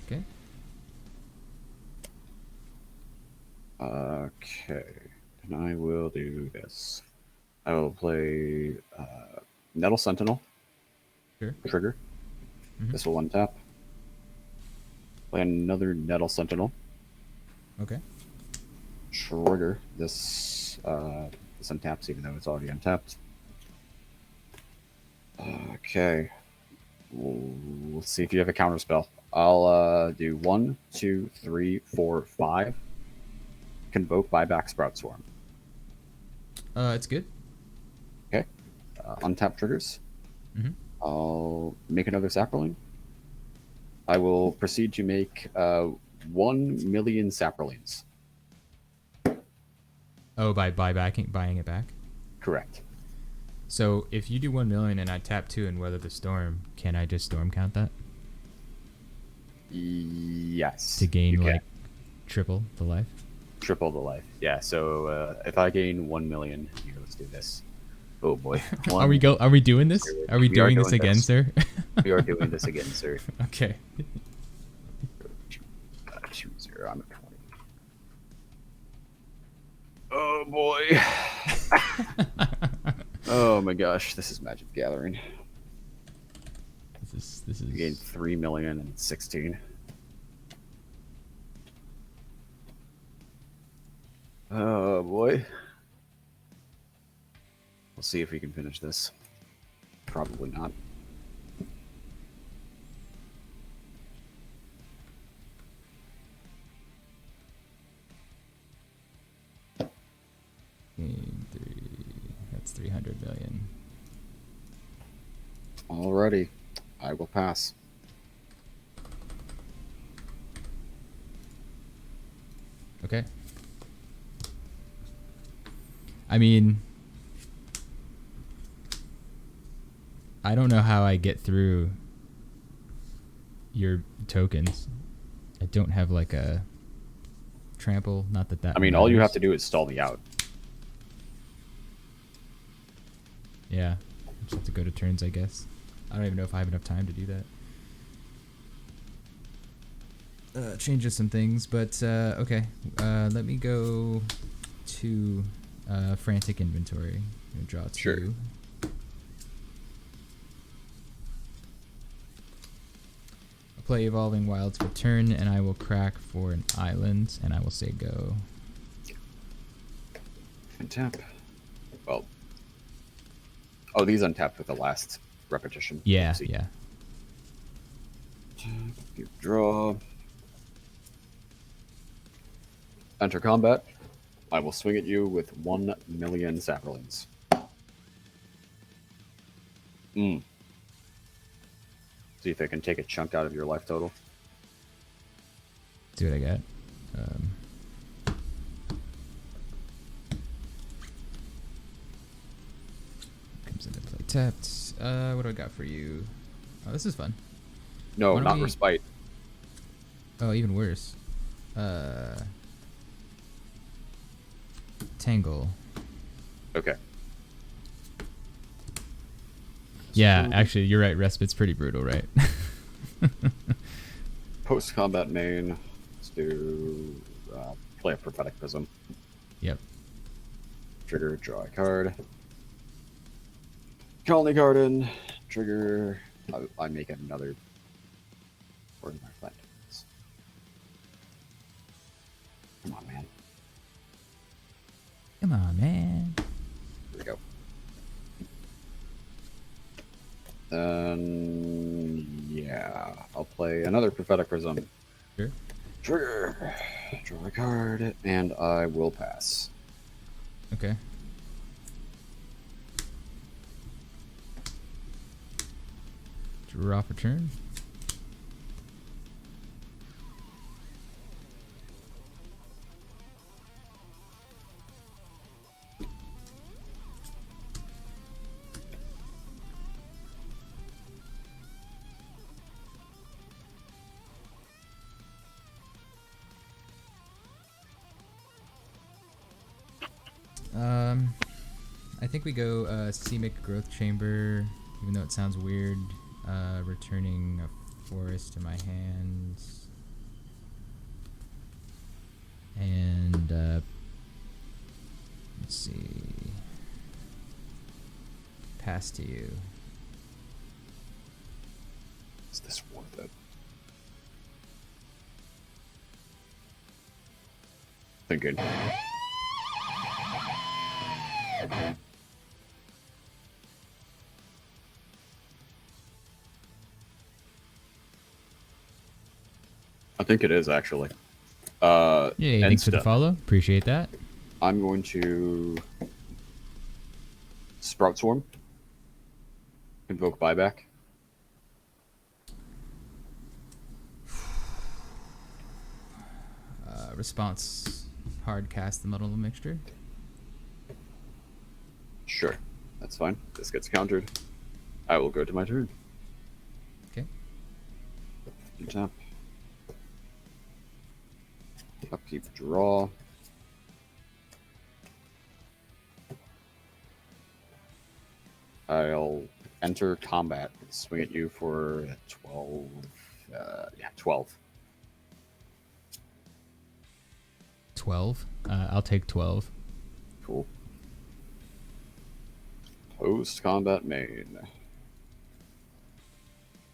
Okay. Okay, and I will do this. I will play Nettle Sentinel. Sure. Trigger. Mm-hmm. This will untap. Play another Nettle Sentinel. Okay. Trigger. This untaps even though it's already untapped. Okay. Let's see if you have a counter spell. I'll do 1, 2, 3, 4, 5. Convoke Buyback Sprout Swarm. It's good. Okay. Untap triggers. Mm-hmm. I'll make another Saproling. I will proceed to make 1 million Saprolings. Oh, by buying it back? Correct. So if you do 1 million and I tap 2 and weather the storm, can I just storm count that? Yes. To gain like triple the life? Triple the life. Yeah, so if I gain 1 million, here, let's do this. Oh boy. Are we doing this? Are we doing this again, sir? We are doing this again, sir. Okay. 2-0. I'm at 20. Oh boy. Oh my gosh, this is Magic the Gathering. This is You gained 3 million and 16. Oh boy. We'll see if we can finish this. Probably not. 300 million. Alrighty, I will pass. Okay. I mean, I don't know how I get through your tokens. I don't have like a trample. Not that I mean, all you have to do is stall me out. Yeah, just have to go to turns, I guess. I don't even know if I have enough time to do that. Changes some things, but okay. Let me go to frantic inventory. I'm gonna draw 2. Sure. I'll play Evolving Wilds for turn, and I will crack for an island, and I will say go. Untap. Well. Oh, these untapped with the last repetition. Yeah, Oopsie. yeah. You draw. Enter combat. I will swing at you with 1 million saprolines. See if I can take a chunk out of your life total. See what I got. Comes into play tapped. What do I got for you? Oh, this is fun. No, not respite. Oh, even worse. Tangle. Okay. Yeah, actually, you're right. Respite's pretty brutal, right? Post-combat main. Let's do play a Prophetic Prism. Yep. Trigger, draw a card. Colony Garden. Trigger. I make another. Where's my flat tokens? Come on, man. Come on, man. Here we go. Then, yeah, I'll play another Prophetic Prism. Sure. Trigger. Draw a card, and I will pass. Okay. Draw for turn. I think we go Simic Growth Chamber, even though it sounds weird. Returning a forest to my hands. And let's see. Pass to you. Is this worth it? Thinking. I think it is actually. Yeah, thanks for the Insta. follow. Appreciate that. I'm going to Sprout Swarm. Invoke Buyback. Response hard cast the Muddle Mixture. Sure, that's fine. This gets countered. I will go to my turn. Okay. Tap. Upkeep, draw. I'll enter combat. Swing at you for 12. Yeah, 12. 12. I'll take 12. Cool. Post combat main.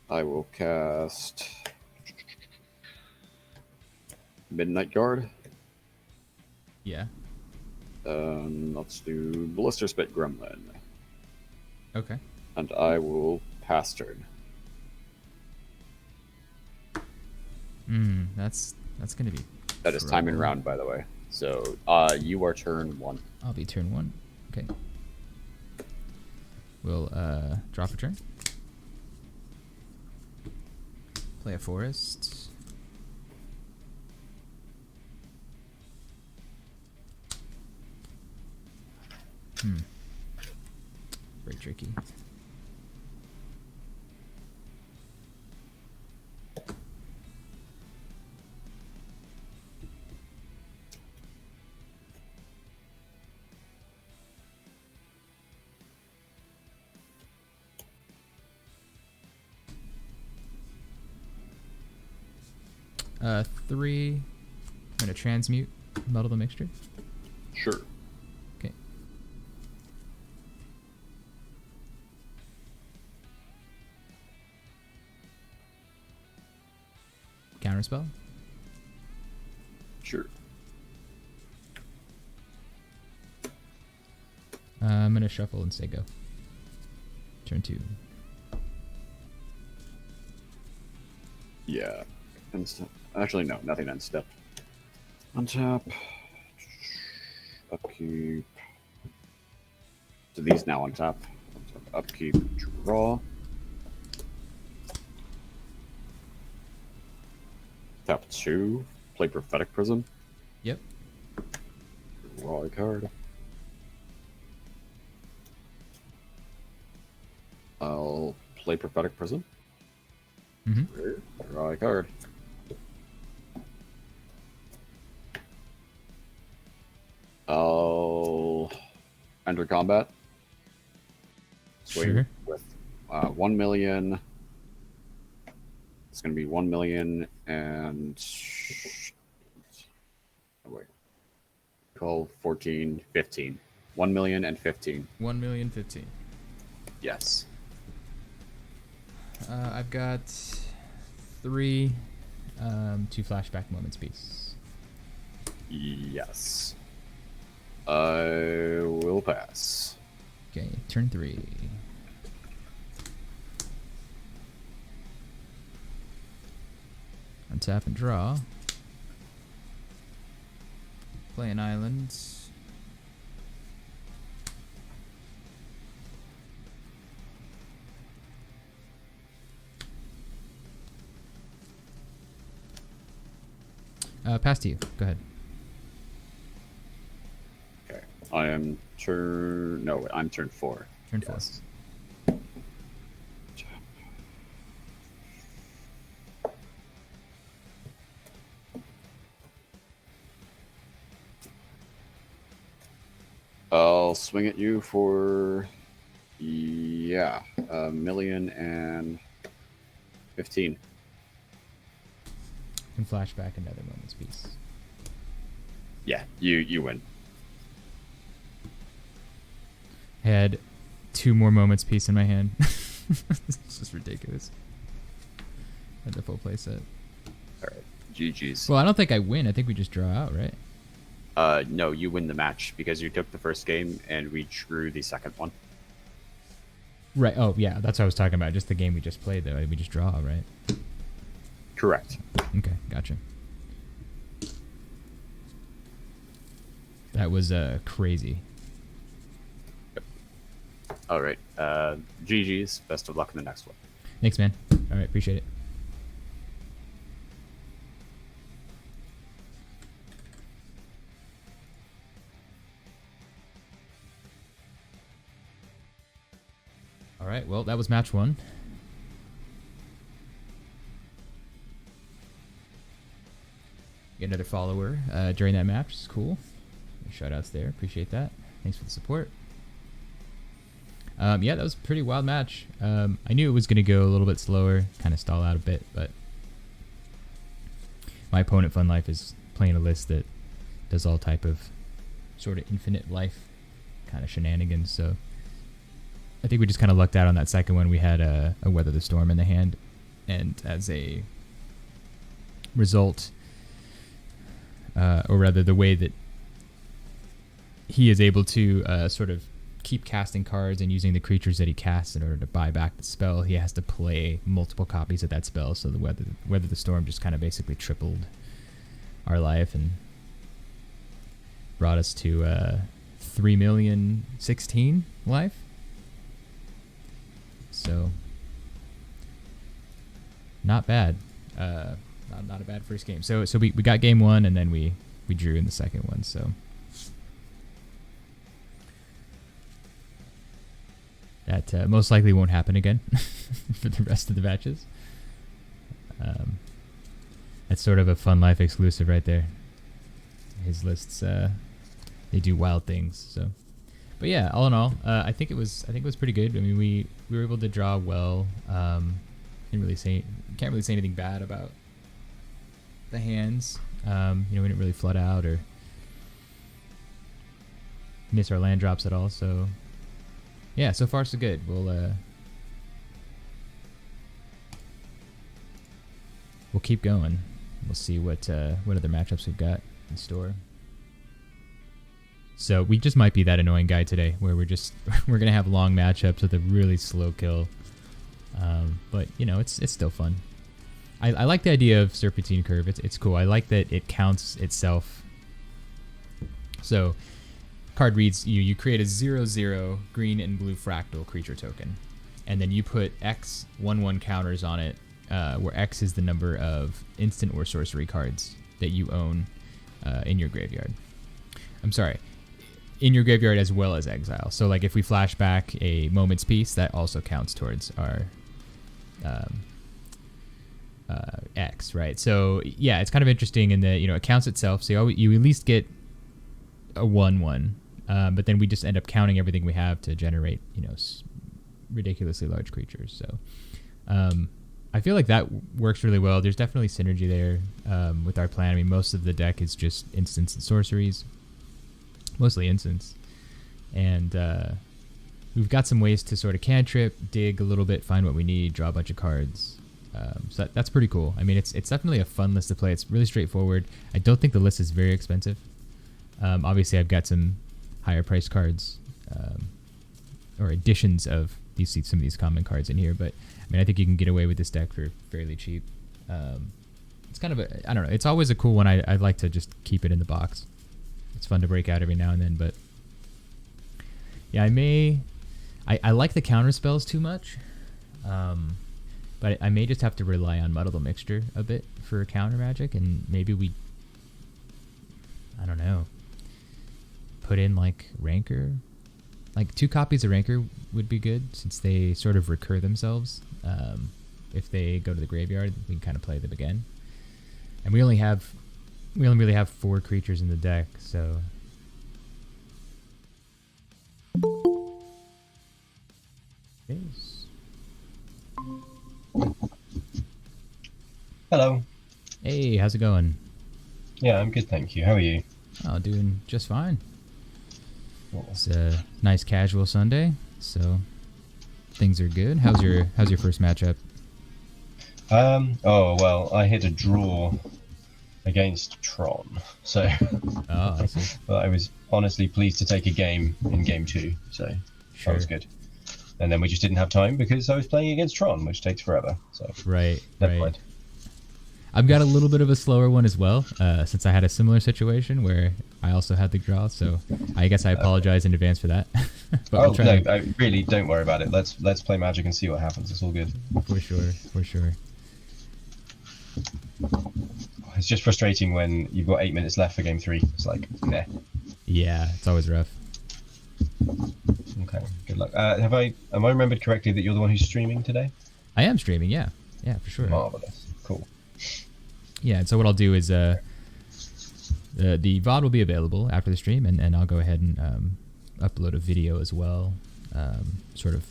I will cast Midnight Guard. Yeah. Let's do Blister Spit Gremlin. Okay. And I will pass turn. That's gonna be. That is timing round, by the way. So, you are turn 1. I'll be turn 1. Okay. We'll drop a turn. Play a forest. Very tricky. Three. I'm gonna transmute muddle the mixture. Sure. Okay. Counterspell. Sure. I'm gonna shuffle and say go. Turn 2. Yeah. End step. Actually, no, nothing end step. Untap. Upkeep. So these now on top. Upkeep. Draw. Tap 2. Play Prophetic Prism. Yep. Draw a card. I'll play Prophetic Prism. Draw a card. I'll enter combat. Swing Sure. with 1 million. It's going to be 1 million and. Oh, wait. 12, 14, 15. 1 million and 15. 1,015,000. Yes. I've got 3 2 flashback moments piece. Yes. I will pass. Okay, turn 3. Untap and draw. Play an island. Pass to you. Go ahead. Okay. I am turn. No, I'm turn 4. Turn 4. Yes. I'll swing at you for, yeah, 1,015,000. And flashback another moments piece. Yeah, you win. I had 2 more moments piece in my hand. It's just ridiculous. Had the full play set. All right, GG's. Well, I don't think I win. I think we just draw out, right? No, you win the match because you took the first game and we drew the second one. Right. Oh, yeah. That's what I was talking about. Just the game we just played, though. We just draw, right? Correct. Okay, gotcha. That was crazy. All right. GG's. Best of luck in the next one. Thanks, man. All right, appreciate it. All right, well, that was match 1. Get another follower during that match. It's cool. Shout outs there. Appreciate that. Thanks for the support. Yeah, that was a pretty wild match. I knew it was going to go a little bit slower, kind of stall out a bit, but my opponent, Fun Life, is playing a list that does all type of sort of infinite life kind of shenanigans, so I think we just kind of lucked out on that second one. We had a Weather the Storm in the hand, and as a result, or rather the way that he is able to sort of keep casting cards and using the creatures that he casts in order to buy back the spell, he has to play multiple copies of that spell, so the Weather the Storm just kind of basically tripled our life and brought us to 3,016,000 life. So not bad. Not a bad first game. So we got game 1 and then we drew in the second one. So that most likely won't happen again for the rest of the matches. That's sort of a Fun Life exclusive right there. His lists, they do wild things. So, but yeah, all in all, I think it was pretty good. I mean, we were able to draw well. Can't really say anything bad about the hands. We didn't really flood out or miss our land drops at all. So yeah, so far so good. We'll keep going. We'll see what other matchups we've got in store. So we just might be that annoying guy today, where we're gonna have long matchups with a really slow kill. But it's still fun. I like the idea of Serpentine Curve. It's cool. I like that it counts itself. So card reads, you create a 0/0 green and blue fractal creature token, and then you put X 1/1 counters on it, where X is the number of instant or sorcery cards that you own in your graveyard. I'm sorry, in your graveyard as well as exile. So like if we flash back a Moment's Peace, that also counts towards our X, right? So yeah, it's kind of interesting in that it counts itself. So you at least get a 1/1, but then we just end up counting everything we have to generate ridiculously large creatures. So I feel like that works really well. There's definitely synergy there with our plan. I mean, most of the deck is just instants and sorceries, mostly instants, and we've got some ways to sort of cantrip, dig a little bit, find what we need, draw a bunch of cards. So that's pretty cool. I mean, it's definitely a fun list to play. It's really straightforward. I don't think the list is very expensive. Obviously, I've got some higher priced cards or editions of some of these common cards in here, but I mean, I think you can get away with this deck for fairly cheap. It's kind of I don't know. It's always a cool one. I like to just keep it in the box. It's fun to break out every now and then, but yeah, I like the counter spells too much. But I may just have to rely on Muddle the Mixture a bit for counter magic, and maybe I don't know, put in like Rancor. Like 2 copies of Rancor would be good, since they sort of recur themselves. If they go to the graveyard, we can kind of play them again. And we only really have 4 creatures in the deck, so. Yes. Hello. Hey, how's it going? Yeah, I'm good, thank you. How are you? Oh, doing just fine. Cool. It's a nice casual Sunday, so things are good. How's your first matchup? Oh well, I hit a draw against Tron, so Oh, I see. but I was honestly pleased to take a game in game 2, so Sure. that was good. And then we just didn't have time because I was playing against Tron, which takes forever. So Right. never mind. I've got a little bit of a slower one as well, since I had a similar situation where I also had the draw. So I guess I apologize in advance for that. But Oh we'll try no, I really don't worry about it. Let's play Magic and see what happens. It's all good. for sure. It's just frustrating when you've got 8 minutes left for game 3. It's like, nah. Yeah, it's always rough. Okay, good luck. Am I remembered correctly that you're the one who's streaming today? I am streaming, yeah, for sure. Marvelous, cool. Yeah, and so what I'll do is the VOD will be available after the stream, and I'll go ahead and upload a video as well, sort of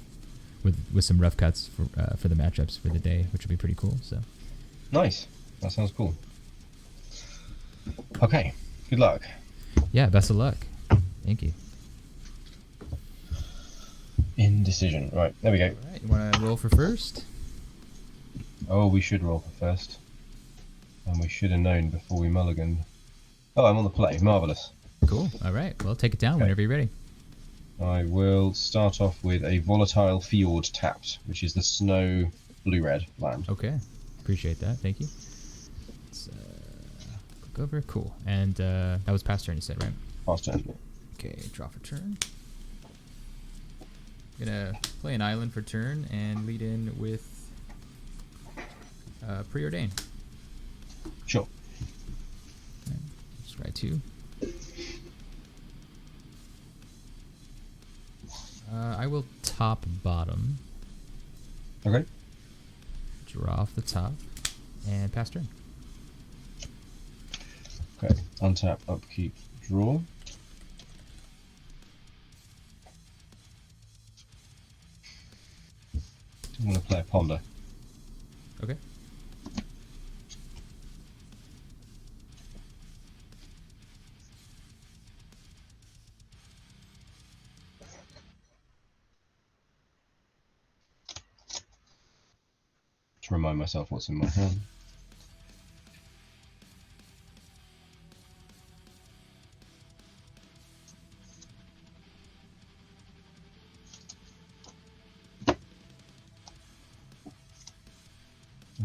with some rough cuts for the matchups for the day, which will be pretty cool. So Nice, that sounds cool. Okay, good luck. yeah, best of luck. Thank you. Indecision. Right, there we go. All right, you want to roll for first? Oh, we should roll for first. And we should have known before we mulliganed. Oh, I'm on the play. Marvellous. Cool. All right. Well, take it down whenever you're ready. I will start off with a Volatile Fjord tapped, which is the snow blue-red land. Okay. Appreciate that. Thank you. Let's click over. Cool. And that was past turn, you said, right? Past turn. Okay. Draw for turn. Gonna play an island for turn and lead in with Preordain. Sure. Let's try 2. I will top bottom. Okay. Draw off the top and pass turn. Okay. Untap, upkeep, draw. I'm going to play a ponder. Okay. To remind myself what's in my hand.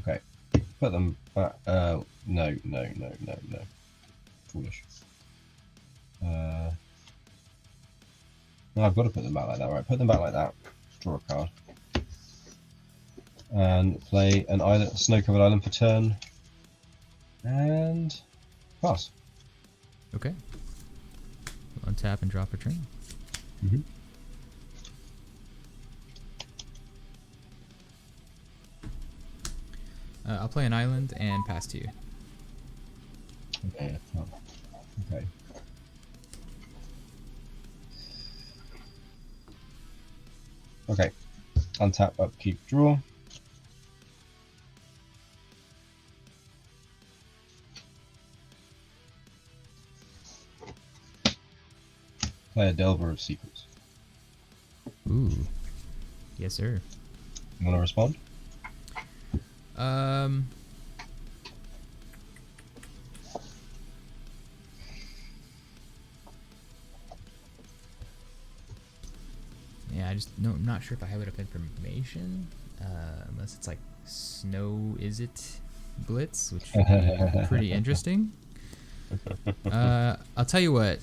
Okay, put them back. No. Foolish. No, I've got to put them back like that, right? Put them back like that. Draw a card. And play an island, snow-covered island for turn. And pass. Okay. Untap and drop a turn. Mm-hmm. I'll play an island and pass to you. Okay. Oh. Okay. Okay. Untap, upkeep, draw. Play a Delver of Secrets. Ooh. Yes, sir. You want to respond? Yeah, I'm not sure if I have enough information, unless it's like Snow Is It Blitz, which would be pretty interesting. I'll tell you what.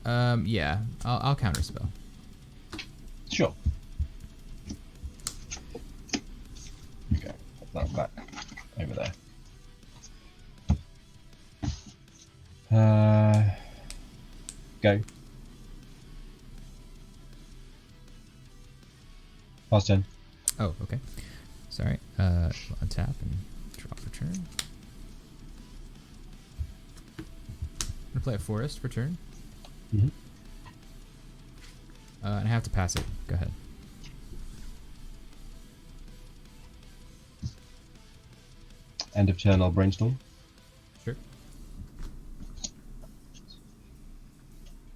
Yeah, I'll counterspell. Sure. Okay, put that back over there. Go. Pass turn. Oh, okay. Sorry. Untap and drop for turn. I'm gonna play a forest for turn. Mm-hmm. And I have to pass it. Go ahead. End of turn, I'll brainstorm. Sure.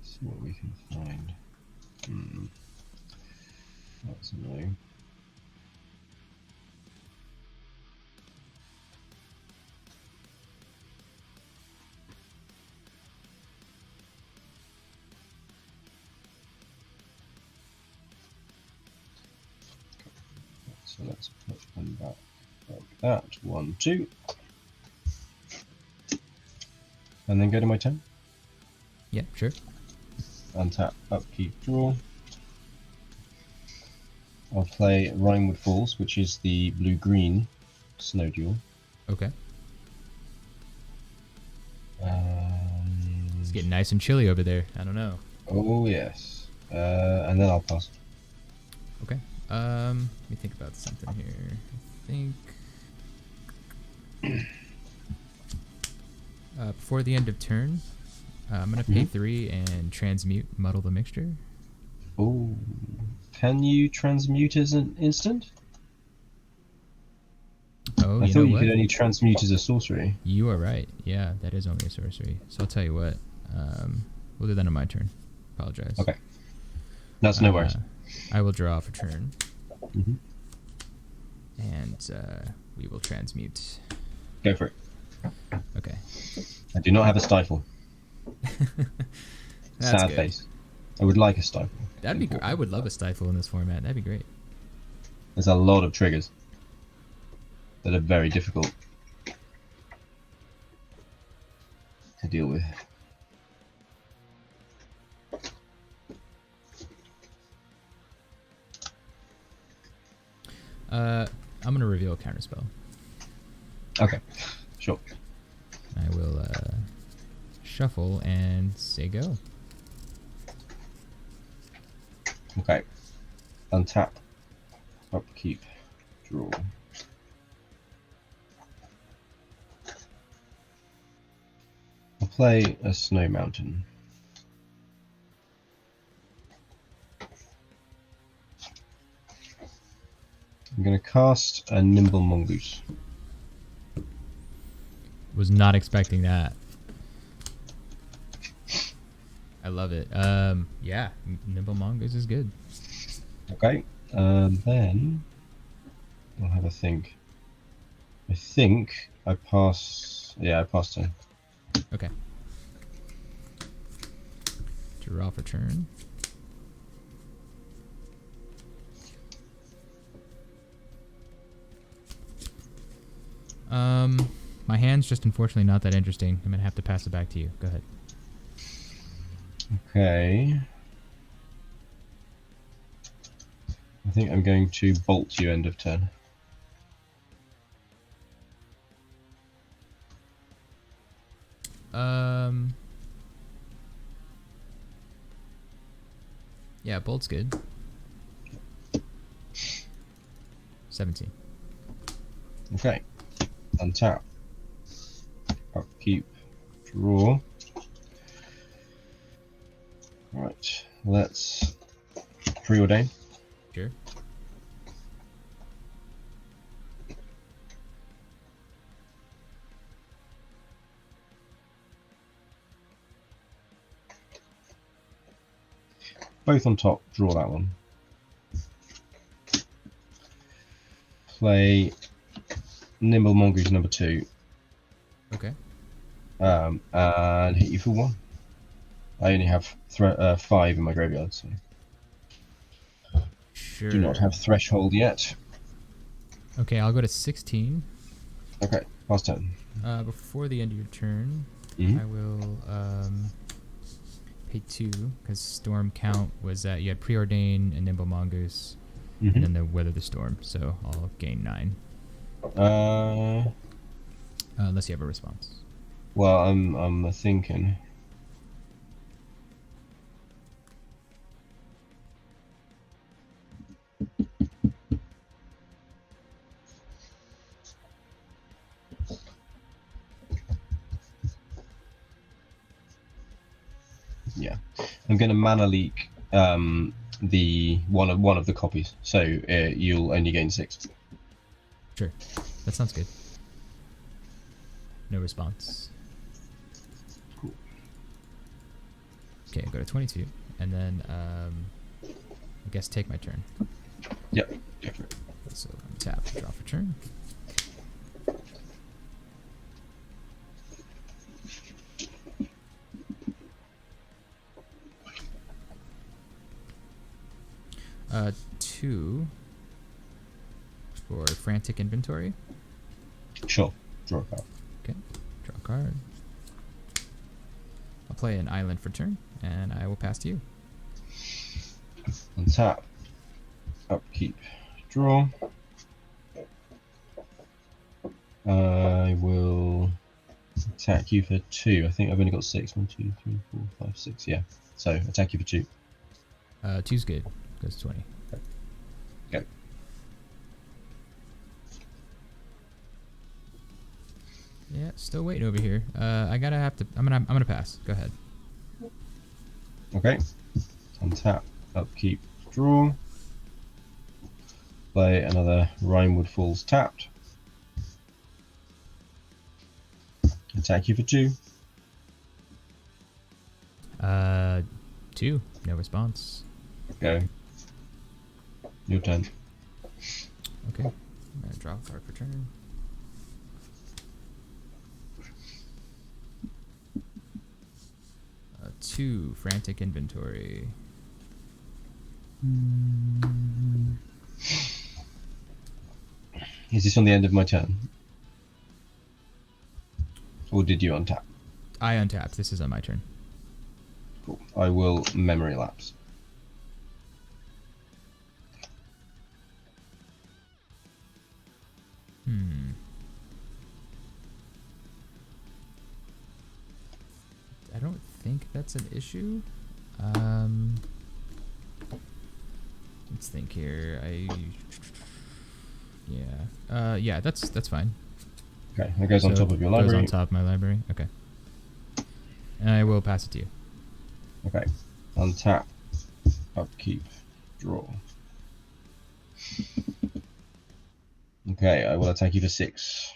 See what we can find. That's annoying. So let's put them back like that. 1, 2. And then go to my turn. Yeah, sure. Untap, upkeep, draw. I'll play Rhinewood Falls, which is the blue-green snow duel. Okay. It's getting nice and chilly over there. I don't know. Oh yes. And then I'll pass. Okay. Let me think about something here. I think before the end of turn, I'm gonna pay 3 and transmute Muddle the Mixture. Oh, can you transmute as an instant? Oh, I you thought know you what? could only transmute as a sorcery. You are right. Yeah, that is only a sorcery. So I'll tell you what. We'll do that on my turn. Apologize. Okay. That's no worries. I will draw for turn. Mm-hmm. And we will transmute. Go for it. Okay. I do not have a stifle. That's Sad good. face. I would like a stifle. That'd be. I would love a stifle in this format. That'd be great. There's a lot of triggers that are very difficult to deal with. I'm gonna reveal a counterspell. Okay, sure. I will shuffle and say go. Okay. Untap. Upkeep. Draw. I'll play a Snow Mountain. I'm going to cast a Nimble Mongoose. Was not expecting that. I love it. Yeah, Nimble Mongoose is good. Okay. Then I'll have a think. I think I pass. Yeah, I pass turn. Okay. Draw for turn. My hand's just unfortunately not that interesting. I'm gonna have to pass it back to you. Go ahead. Okay. I think I'm going to bolt you end of turn. Yeah, bolt's good. 17. Okay. Untap. Upkeep. Draw. Right. Let's preordain. Sure. Both on top. Draw that one. Play Nimble Mongoose number 2. Okay. And hit you for 1. I only have 5 in my graveyard, so Sure. do not have threshold yet. Okay, I'll go to 16. Okay, pass turn. Before the end of your turn, Mhm. I will pay 2 because storm count was that you had preordain and Nimble Mongoose, and then the weather the storm. So I'll gain 9. Unless you have a response. Well, I'm thinking. Yeah, I'm going to mana leak the one of the copies, so you'll only gain 6. Sure, that sounds good. No response. Cool. Okay, go to 22, and then I guess take my turn. Yep. Go for it. So tap, draw for turn. Two for frantic inventory. Sure. Draw a card. Okay, draw a card. I'll play an island for turn, and I will pass to you. Untap. Upkeep. Draw. I will attack you for 2. I think I've only got 6. 1, 2, 3, 4, 5, 6. Yeah. So attack you for 2. 2's good. Goes 20. Go. Yeah, still waiting over here. I'm gonna pass. Go ahead. Okay. Untap. Upkeep. Draw. Play another Rhinewood Falls tapped. Attack you for 2. 2. No response. Go. Your turn. Okay. I'm gonna draw a card for turn. Two frantic inventory. Is this on the end of my turn? Or did you untap? I untapped. This is on my turn. Cool. I will memory lapse. I don't think that's an issue. Let's think here. Yeah, that's fine. Okay, it goes on top of your library. Goes on top of my library. Okay. And I will pass it to you. Okay. Untap, upkeep, draw. Okay, I will attack you for 6.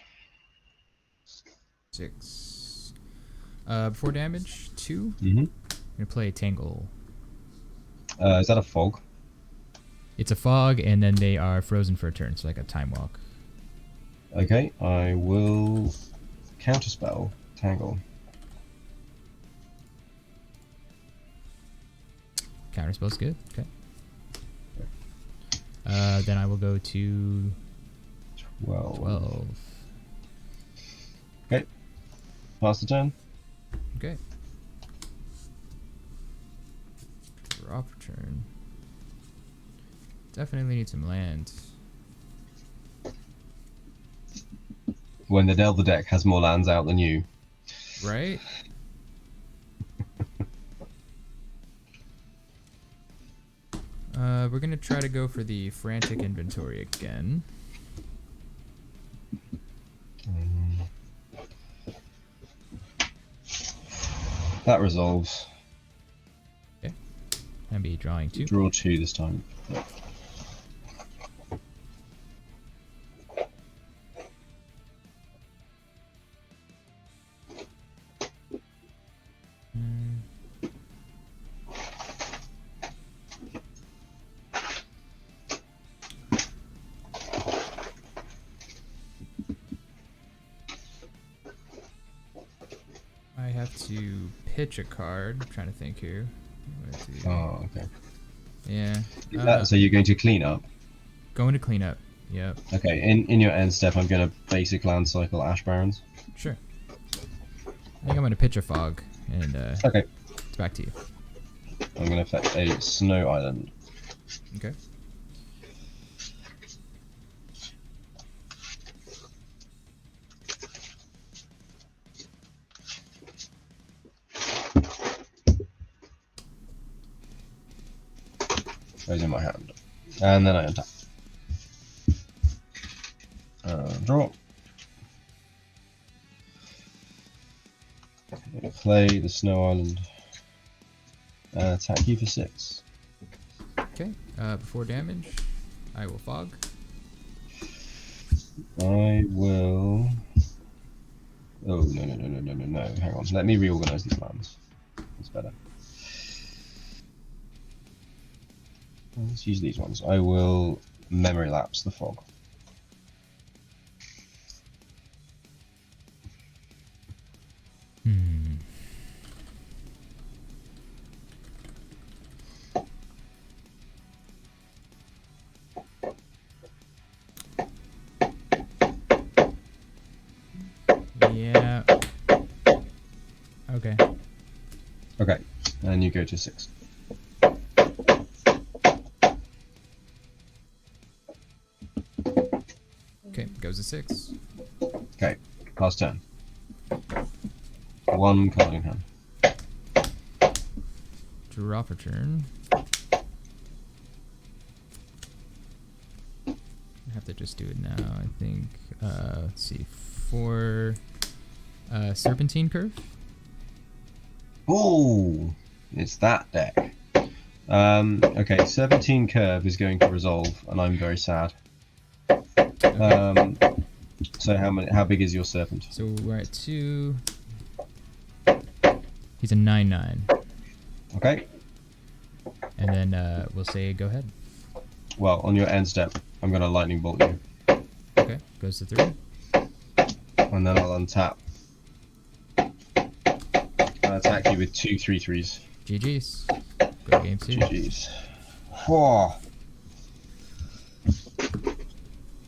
6. Before damage, 2. Mm-hmm. I'm gonna play Tangle. Is that a fog? It's a fog, and then they are frozen for a turn, so like a time walk. Okay, I will counterspell Tangle. Counterspell's good. Okay. Then I will go to 12. Okay. Pass the turn. Okay. Draw for turn. Definitely need some land. When the Delta deck has more lands out than you. Right? We're gonna try to go for the frantic inventory again. That resolves. Okay. And be drawing 2. Draw 2 this time. Yep. I have to pitch a card. I'm trying to think here. Oh, okay. Yeah. So you're going to clean up? Going to clean up. Yep. Okay, in your end step, I'm going to basic land cycle Ash Barrens. Sure. I think I'm going to pitch a fog, and okay. It's back to you. I'm going to fetch a Snow Island. Okay. Goes in my hand. And then I untap. Draw. Play the Snow Island. Attack you for 6. Okay. Before damage, I will fog. I will. Oh, no. Hang on. Let me reorganize these lands. That's better. Let's use these ones. I will memory lapse the fog. Yeah. Okay. Okay, and you go to 6. Okay, goes to 6. Okay, last turn. 1 card in hand. Draw for turn. I have to just do it now, I think. Let's see. 4 Serpentine Curve. Oh, it's that deck. Okay, Serpentine Curve is going to resolve, and I'm very sad. So how big is your serpent? So we're at 2. He's a 9/9. Okay. And then we'll say go ahead. Well, on your end step, I'm going to lightning bolt you. Okay, goes to 3. And then I'll untap. I'll attack you with 2 3/3s. GG's. Go game 2. GG's. Whoa.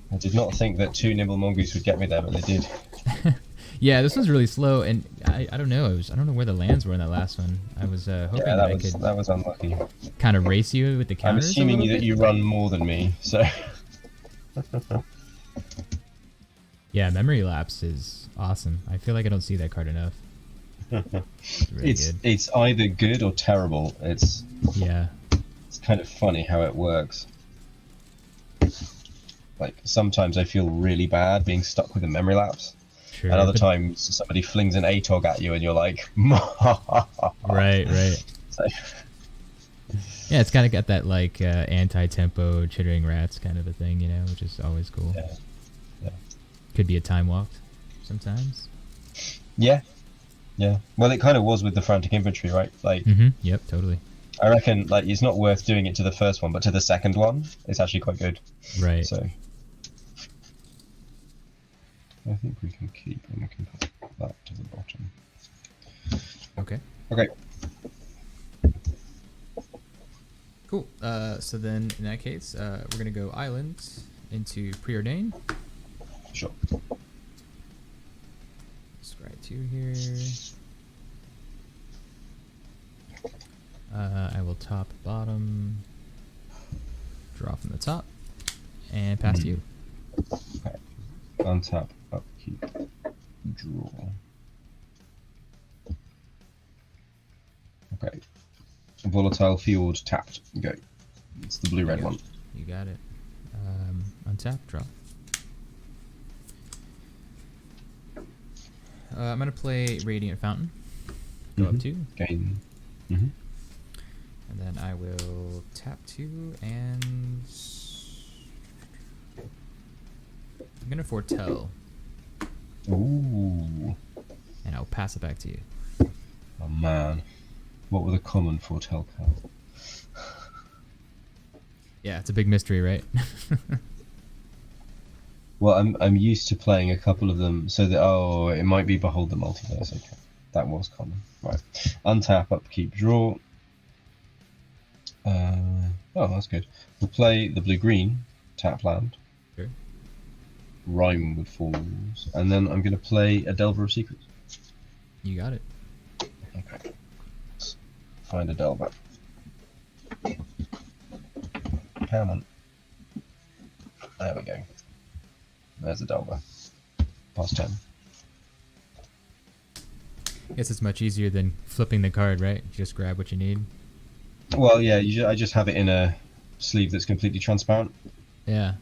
I did not think that 2 nimble mongoose would get me there, but they did. Yeah, this was really slow, and I don't know. I don't know where the lands were in that last one. I was hoping that I could that was unlucky. kind of race you with the I'm counters. assuming that you run more than me, so. Yeah, memory lapse is awesome. I feel like I don't see that card enough. It's really good. It's either good or terrible. It's kind of funny how it works. Like sometimes I feel really bad being stuck with a memory lapse, Sure, and other times somebody flings an ATOG at you and you're like, right. So, Yeah, it's kind of got that like anti-tempo chittering rats kind of a thing, you know, which is always cool. yeah. Could be a time walk sometimes. Yeah. Well, it kind of was with the frantic infantry, right? Like, Yep, totally. I reckon like it's not worth doing it to the first one, but to the second one, it's actually quite good. Right. So, I think we can keep and we can put that to the bottom. Okay. Okay. Cool. So then, in that case, we're gonna go island into preordain. Sure. Scry 2 here. I will top bottom, draw from the top, and pass to you. Okay. Untap, upkeep, draw. Okay. Volatile field tapped. Go. It's the blue-red one. You got it. Untap, draw. I'm gonna play Radiant Fountain. Go up 2. Gain. And then I will tap 2 and I'm gonna foretell. Ooh. And I'll pass it back to you. Oh man. What were the common foretell cards? Yeah, it's a big mystery, right? Well, I'm used to playing a couple of them, so that it might be Behold the Multiverse. Okay, that was common. Right, untap, upkeep, draw. That's good. We'll play the blue-green tap land. Sure. Rhyme with Falls, and then I'm going to play a Delver of Secrets. You got it. Okay. Let's find a Delver. Come on. There we go. There's a Delver. Past 10. Guess it's much easier than flipping the card, right? You just grab what you need. Well, yeah, I just have it in a sleeve that's completely transparent. Yeah,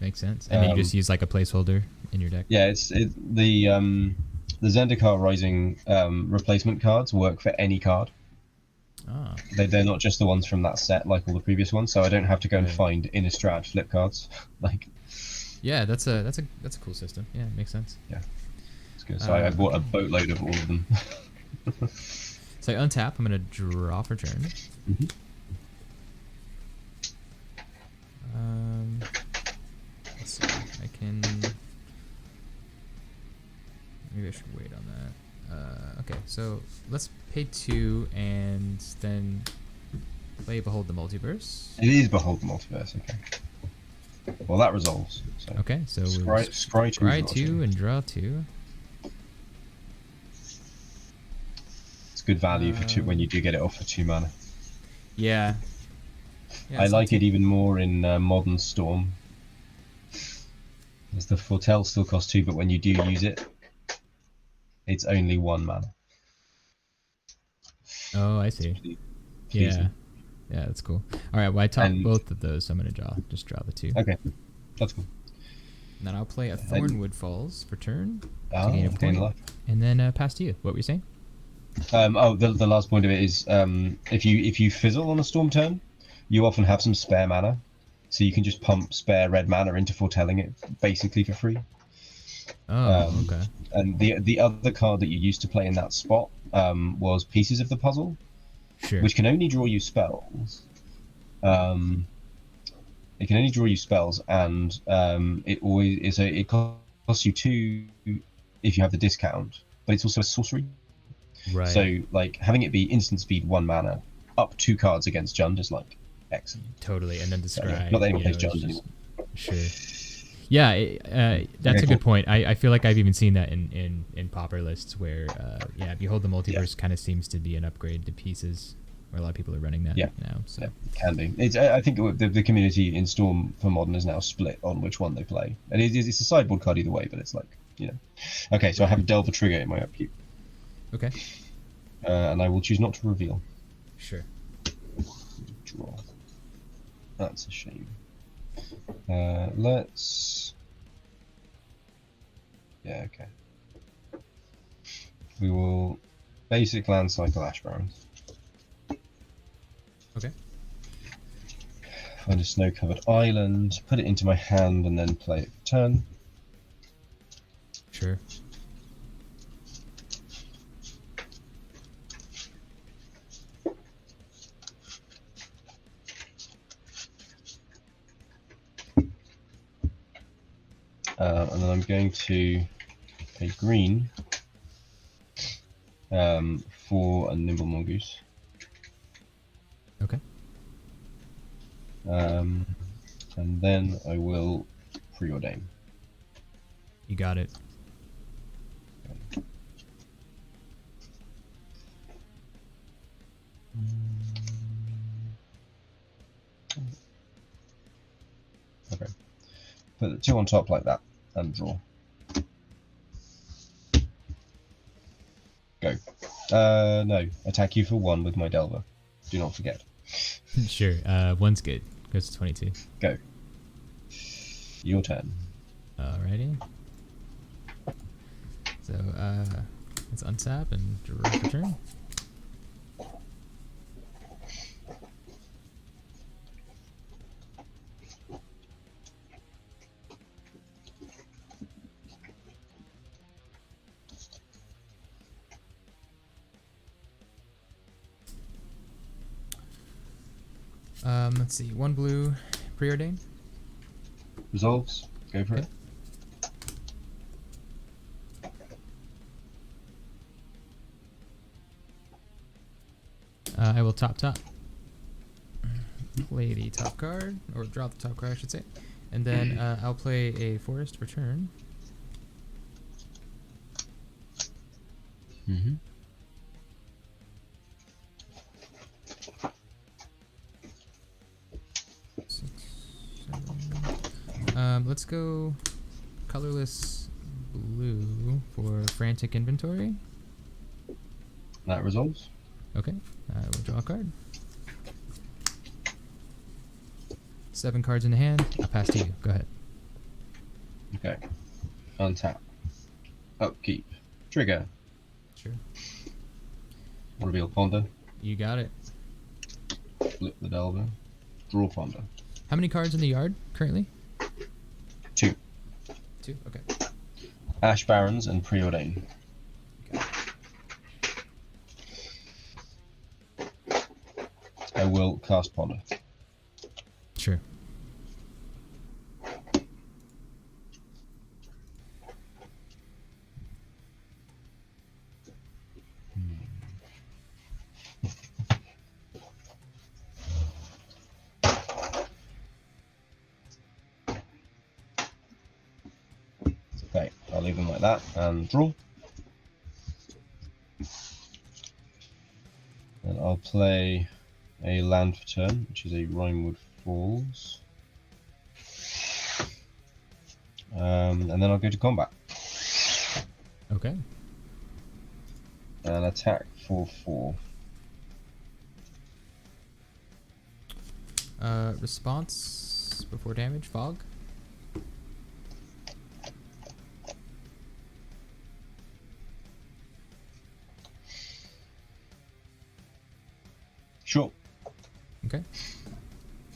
makes sense. And then you just use like a placeholder in your deck. Yeah, the Zendikar Rising replacement cards work for any card. Ah. They're not just the ones from that set like all the previous ones, so I don't have to go and find Innistrad flip cards. Like. Yeah, that's a cool system. Yeah, it makes sense. Yeah, it's good. So I bought a boatload of all of them. So I untap. I'm gonna draw for turn. Let's see. I can. Maybe I should wait on that. Okay, so let's pay 2 and then play Behold the Multiverse. It is Behold the Multiverse. Okay. Well, that resolves. So. Okay, so scry 2 and draw 2. It's good value for 2 when you do get it off for 2 mana. Yeah. I like it even more in Modern Storm. Because the Foretell still costs 2, but when you do use it, it's only 1 mana. Oh, I see. Yeah. Yeah, that's cool. All right, well, I top both of those, so I'm going to just draw the 2. Okay, that's cool. And then I'll play a Thornwood Falls for turn to gain a point, and then pass to you. What were you saying? The last point of it is if you fizzle on a storm turn, you often have some spare mana, so you can just pump spare red mana into foretelling it basically for free. Oh, okay. And the other card that you used to play in that spot was Pieces of the Puzzle. Sure. Which can only draw you spells. It can only draw you spells, and it costs you 2 if you have the discount, but it's also a sorcery. Right. So like having it be instant speed 1 mana, up 2 cards against Jund is like excellent. Totally, and then describe. Not that anyone plays Jund anymore. Sure. Yeah, that's a good point. I feel like I've even seen that in Pauper lists where Behold the Multiverse kind of seems to be an upgrade to Pieces. Or a lot of people are running that Yeah. now. So Yeah, it can be. It's, I think the community in Storm for Modern is now split on which one they play. And it's a sideboard card either way, but it's like, you know. Okay, so I have a Delver Trigger in my upkeep. okay, And I will choose not to reveal. sure. Draw. That's a shame. Let's... Yeah, okay. We will basic land cycle Ash Barrens. Okay. Find a snow-covered island, put it into my hand, and then play it for turn. Sure. And then I'm going to pay green for a Nimble Mongoose. Okay. And then I will preordain. You got it. Okay. Put the 2 on top like that and draw. Go. No. Attack you for 1 with my Delver. Do not forget. Sure. One's good. Goes to 22. Go. Your turn. Alrighty. So let's untap and draw for turn. Let's see. 1 blue, preordain. Resolves. Go for it. I will top. Play the top card, or draw the top card, I should say. And then I'll play a forest for turn. Mm-hmm. Let's go colorless blue for frantic inventory. That resolves. Okay, I will draw a card. 7 cards in the hand. I'll pass to you. Go ahead. Okay. Untap. Upkeep. Trigger. Sure. Reveal Ponder. You got it. Flip the Delver. Draw Ponder. How many cards in the yard currently? 2. 2. Okay. Ash Barrens and Preordain. Okay. I will cast Ponder. Sure. Okay, I'll leave them like that and draw. And I'll play a land for turn, which is a Rhinewood Falls. And then I'll go to combat. Okay. And attack for 4. Response before damage, fog. Sure. Okay.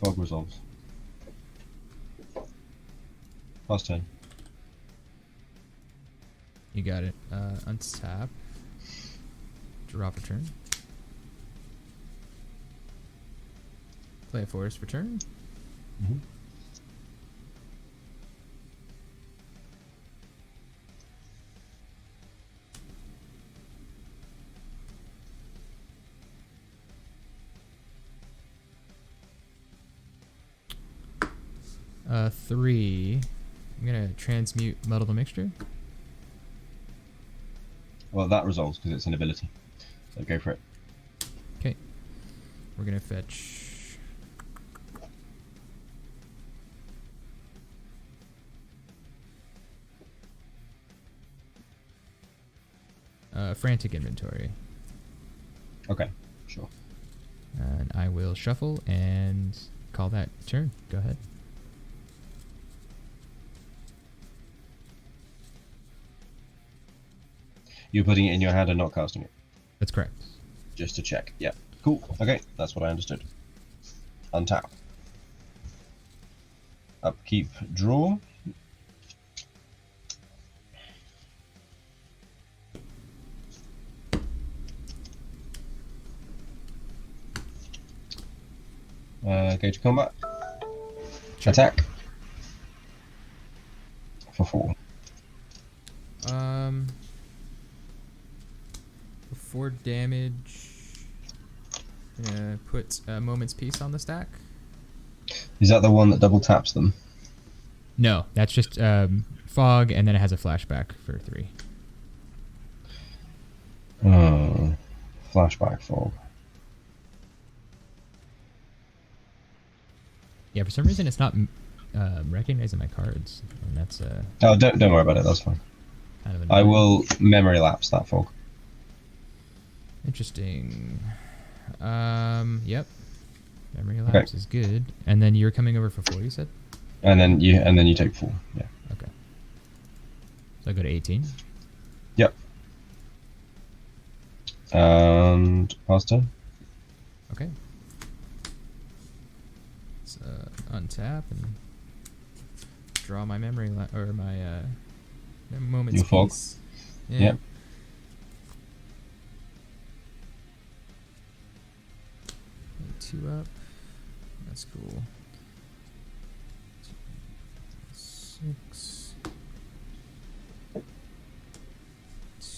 Fog resolves. Last turn. You got it. Untap. Draw for turn. Play a forest for turn. Mm-hmm. Three. I'm gonna transmute muddle the mixture. Well, that resolves because it's an ability. So go for it. Okay. We're gonna fetch. Frantic inventory. Okay, sure. And I will shuffle and call that turn. Go ahead. You're putting it in your hand and not casting it. That's correct. Just to check. Yeah. Cool. Okay, that's what I understood. Untap. Upkeep, draw. Go to combat. Sure. Attack. For 4. For damage, put a moment's peace on the stack. Is that the one that double taps them? No, that's just fog, and then it has a flashback for 3. Flashback fog. Yeah, for some reason it's not recognizing my cards, and that's Oh, don't worry about it. That's fine. kind of I annoying. will memory lapse that fog. Interesting. Yep. Memory lapse is good. And then you're coming over for 4, you said? And then you take 4. Yeah. Okay. So I go to 18. Yep. And pass turn. Okay. Let's untap and draw my memory or my moment's Your fog. peace. Yeah. Yep. And 2 up. That's cool. 6.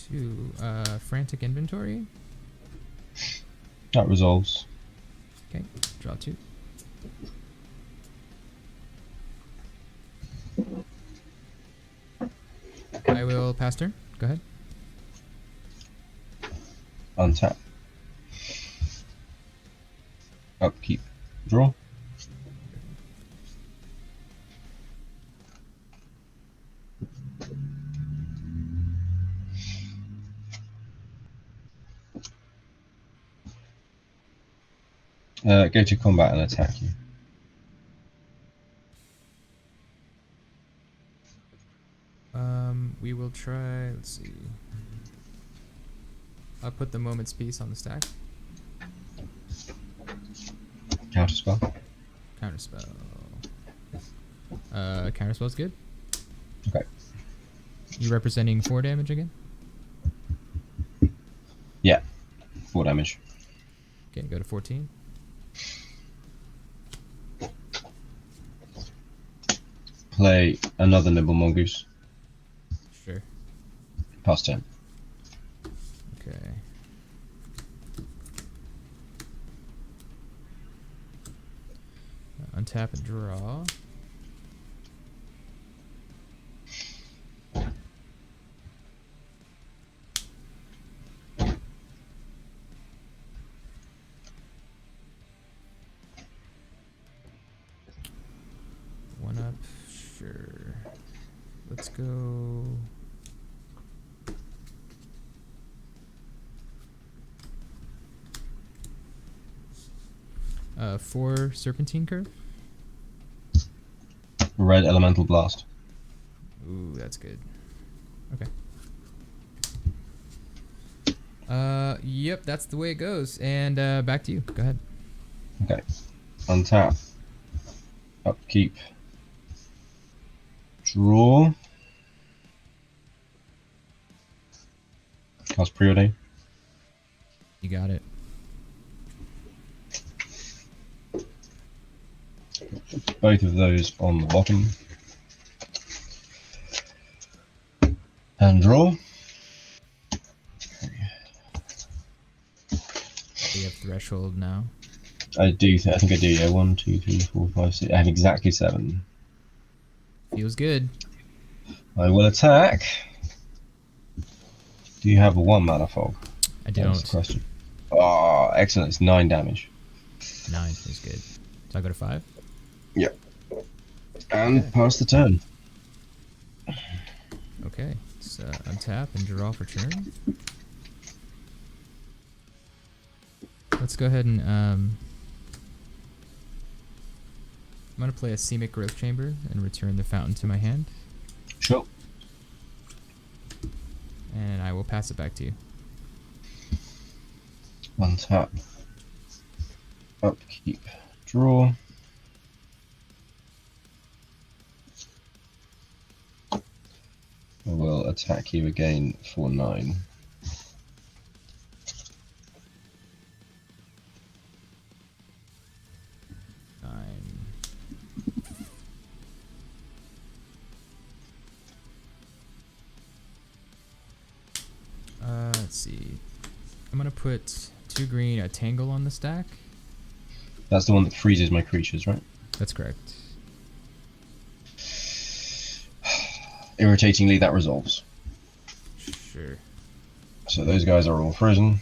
2. Frantic inventory. That resolves. Okay. Draw 2. I will pass turn. Go ahead. Untap. Upkeep. Draw. Go to combat and attack you. We will try. Let's see. I'll put the moment's peace on the stack. Counterspell. Counterspell. Counterspell's good. Okay. You representing 4 damage again? Yeah. 4 damage. Okay, go to 14. Play another Nimble Mongoose. Sure. Pass turn. Okay. Untap and draw. One up, sure. Let's go. For Serpentine Curve. Red Elemental Blast. Ooh, that's good. Okay. Yep, that's the way it goes. And back to you. Go ahead. Okay. Untap. Upkeep. Draw. Cast Preordain. You got it. Both of those on the bottom. And draw. You have threshold now. I do. I think I do. Yeah. 1, 2, 3, 4, 5, 6. I have exactly 7. Feels good. I will attack. Do you have a 1 mana fog? I That's the don't. question. Oh, excellent. It's 9 damage. 9 is good. So I go to 5? Yep. And Okay. pass the turn. Okay, so untap and draw for turn. Let's go ahead and I'm gonna play a Simic Growth Chamber and return the fountain to my hand, Sure. and I will pass it back to you. Untap. Upkeep. Draw. I will attack you again for 9. Let's see. I'm gonna put 2 green, a Tangle on the stack. That's the one that freezes my creatures, right? That's correct. Irritatingly, that resolves. Sure. So those guys are all frozen.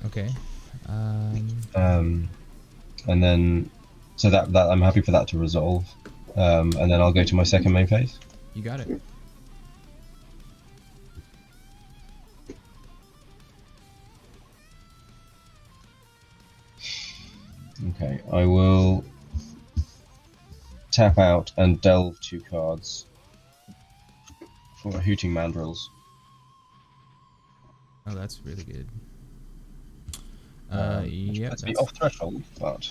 Okay. And then, so that I'm happy for that to resolve. And then I'll go to my second main phase. You got it. Okay, I will tap out and delve 2 cards for Hooting Mandrills. Oh, that's really good. Which lets me off threshold, but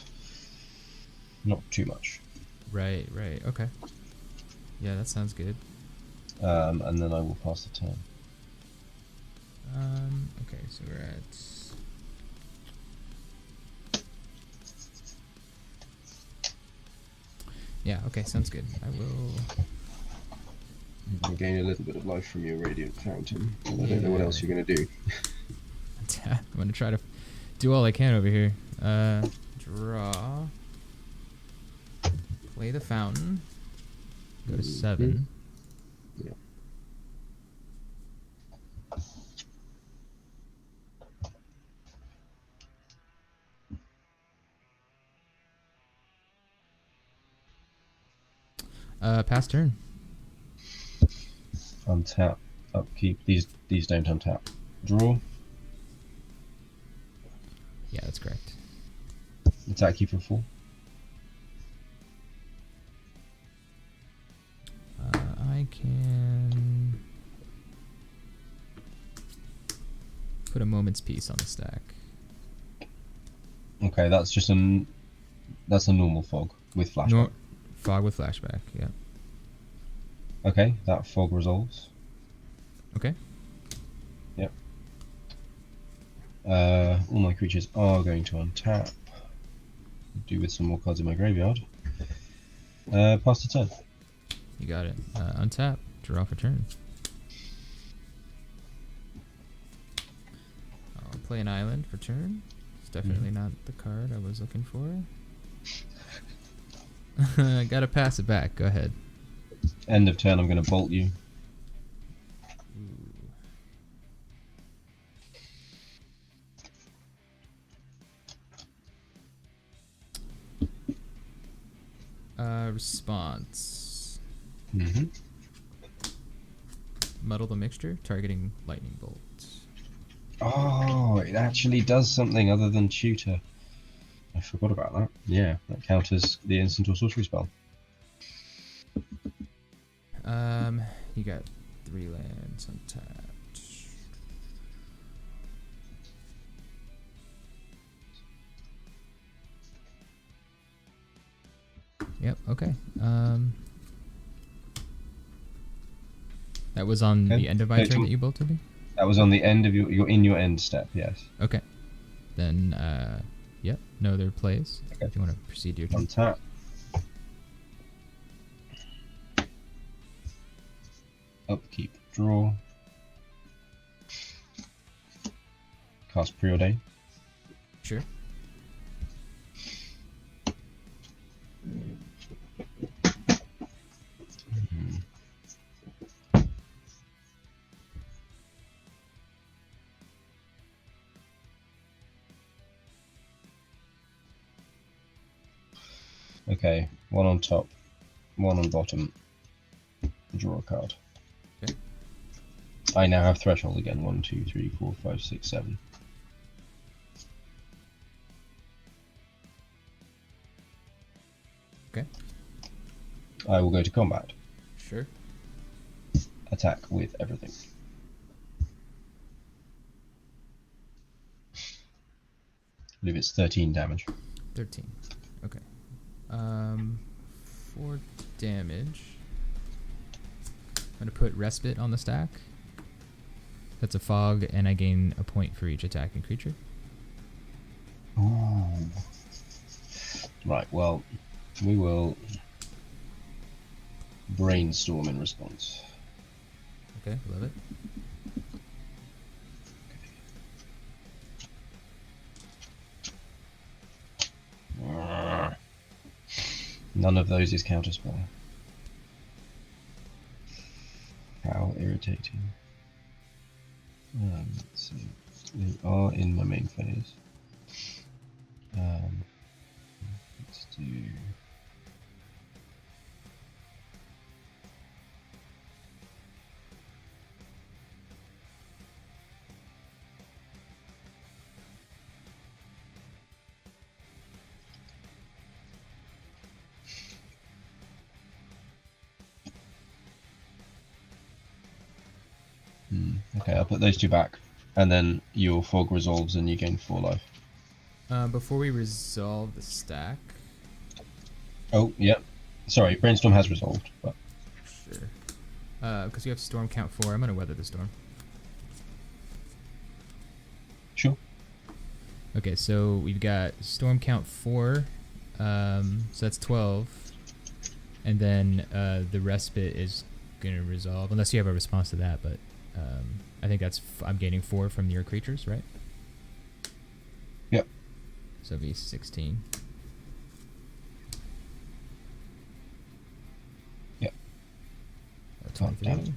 not too much. Right. Okay. Yeah, that sounds good. And then I will pass the turn. Okay, so we're at... Yeah, okay, sounds good. I will... You gain a little bit of life from your Radiant Fountain. And I don't know what else you're going to do. I'm going to try to do all I can over here. Draw. Play the fountain. Go to 7. Yeah. Pass turn. Untap, upkeep. These don't untap. Draw. Yeah, that's correct. Attack you for 4. I can put a Moment's Peace on the stack. Okay, that's just that's a normal fog with flashback. Fog with flashback, yeah. Okay, that fog resolves. Okay. Yep. All my creatures are going to untap. Do with some more cards in my graveyard. Pass the turn. You got it. Untap. Draw for turn. I'll play an island for turn. It's definitely not the card I was looking for. I gotta pass it back. Go ahead. End of turn, I'm going to bolt you. Response. Mm-hmm. Muddle the mixture, targeting lightning bolt. Oh, it actually does something other than tutor. I forgot about that. Yeah, that counters the instant or sorcery spell. You got 3 lands untapped. Yep. Okay. That was on the end of my turn that you bolted me. That was on the end of your in your end step. Yes. Okay. Then, yep. No other plays. Okay. If you want to proceed to your turn. Untap. Upkeep. Draw. Cast Preordain. Sure. Okay, one on top, one on bottom. Draw a card. Okay. I now have threshold again. 1, 2, 3, 4, 5, 6, 7. Okay. I will go to combat. Sure. Attack with everything. I believe it's 13 damage. 13. Okay. 4 damage. I'm gonna put respite on the stack. That's a fog, and I gain a point for each attacking creature. Ooh. Right, well, we will brainstorm in response. Okay, love it. None of those is counterspell. How irritating. Let's see. We are in my main phase. Let's do. Okay, I'll put those two back, and then your fog resolves and you gain 4 life. Before we resolve the stack. Oh, yeah. Sorry, brainstorm has resolved, but Sure. Because you have storm count 4, I'm gonna weather the storm. sure. Okay, so we've got storm count 4, so that's 12, and then the respite is gonna resolve unless you have a response to that. But I think that's I'm gaining 4 from your creatures, right? Yep. So it'd be 16. Yep. 23. Damn it.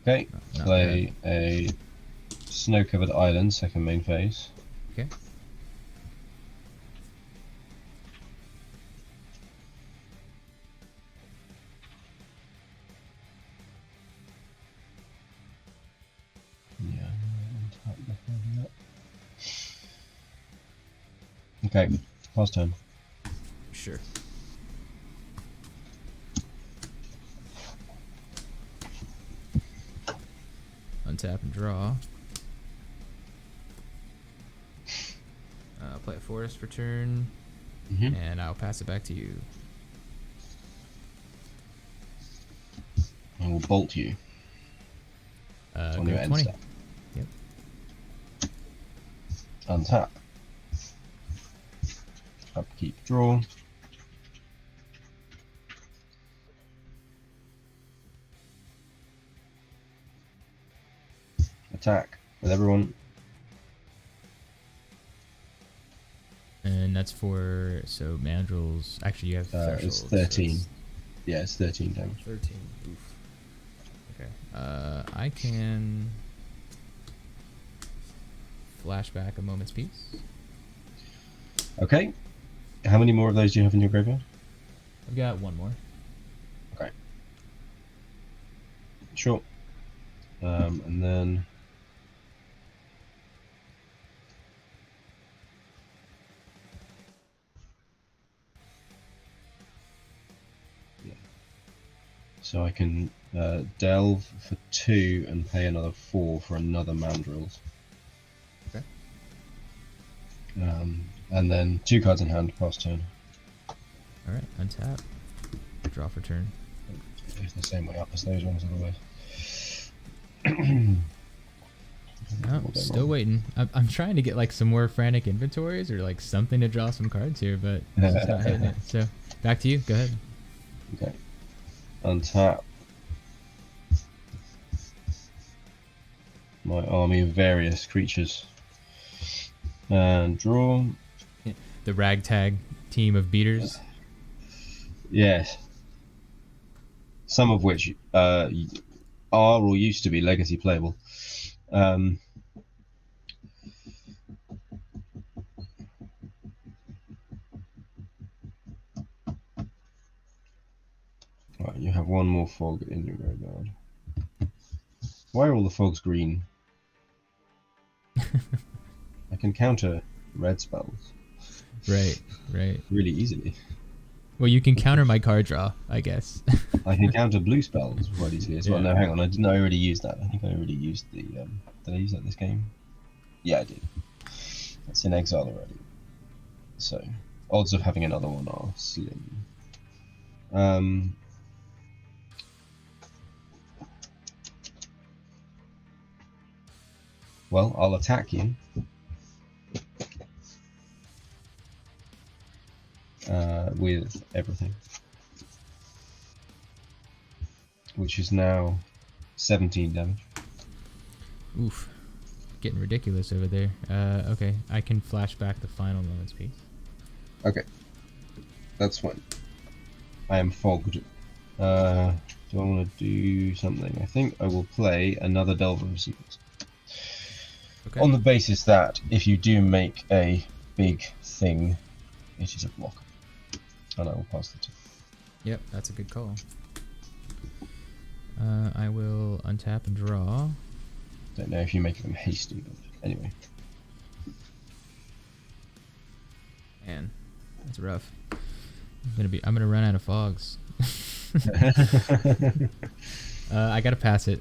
Okay, Not play a snow-covered island, second main phase. Okay. Yeah. Okay, last turn. Sure. Untap and draw. Play a forest for turn, and I'll pass it back to you. I will bolt you on Go your end 20. step. Yep. Untap. Upkeep, draw. Attack with everyone. And that's for mandrels. Actually, you have threshold. It's 13. Yeah, it's 13 damage. 13. Oof. Okay. I can flashback a moment's peace. Okay. How many more of those do you have in your graveyard? I've got one more. Okay. Sure. And then so I can delve for 2 and pay another 4 for another mandrills. Okay. And then 2 cards in hand, pass turn. Alright, untap. Draw for turn. It's the same way up as those ones otherwise. No, still waiting. I'm trying to get like some more frantic inventories or like something to draw some cards here, but it's just not hitting it. So back to you. Go ahead. Okay. Untap. My army of various creatures. And draw. The ragtag team of beaters. Yes. Some of which are or used to be legacy playable. You have one more fog in your graveyard. Why are all the fogs green? I can counter red spells. Right. Really easily. Well, you can counter my card draw, I guess. I can counter blue spells quite easily as well. Yeah. No, hang on. Didn't I already use that? I think I already used the. Did I use that this game? Yeah, I did. That's in exile already. So, odds of having another one are slim. Well, I'll attack you. With everything. Which is now 17 damage. Oof. Getting ridiculous over there. Okay, I can flash back the final moments piece. Okay. That's fine. I am fogged. Do I want to do something? I think I will play another Delver of Secrets. Okay. On the basis that if you do make a big thing, it is a block. And I will pass the turn. Yep, that's a good call. I will untap and draw. Don't know if you make them hasty, but anyway. Man, that's rough. I'm gonna run out of fogs. I gotta pass it.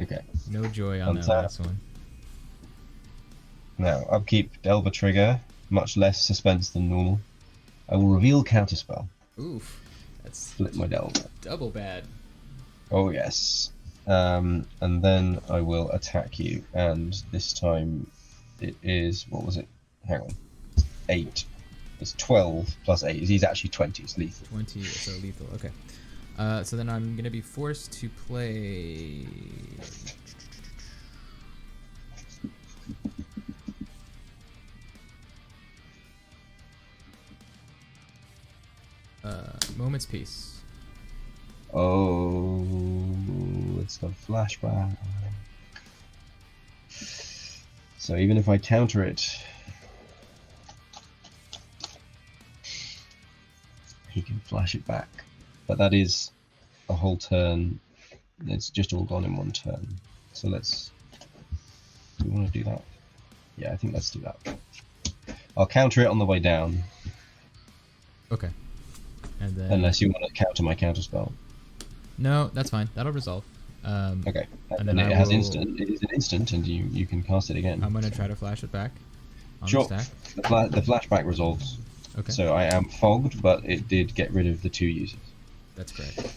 Okay. No joy on that Untap. last one. Now, upkeep Delver trigger, much less suspense than normal. I will reveal counterspell. Oof, that's Flip my Delver. double bad. Oh yes. And then I will attack you, and this time it is, what was it? Hang on. 8. It's 12 plus 8. He's actually 20. It's lethal. 20, so lethal. Okay. So then I'm gonna be forced to play. Moments piece. Oh, it's got flashback. So even if I counter it, he can flash it back. But that is a whole turn. It's just all gone in one turn. So let's. Do we want to do that? Yeah, I think let's do that. I'll counter it on the way down. Okay. And then. Unless you want to counter my counterspell. No, that's fine. That'll resolve. Okay. And And then it I has will- instant. It is an instant, and you can cast it again. I'm gonna try to flash it back. On Sure. The stack. The flashback resolves. Okay. So I am fogged, but it did get rid of the 2 users. That's correct.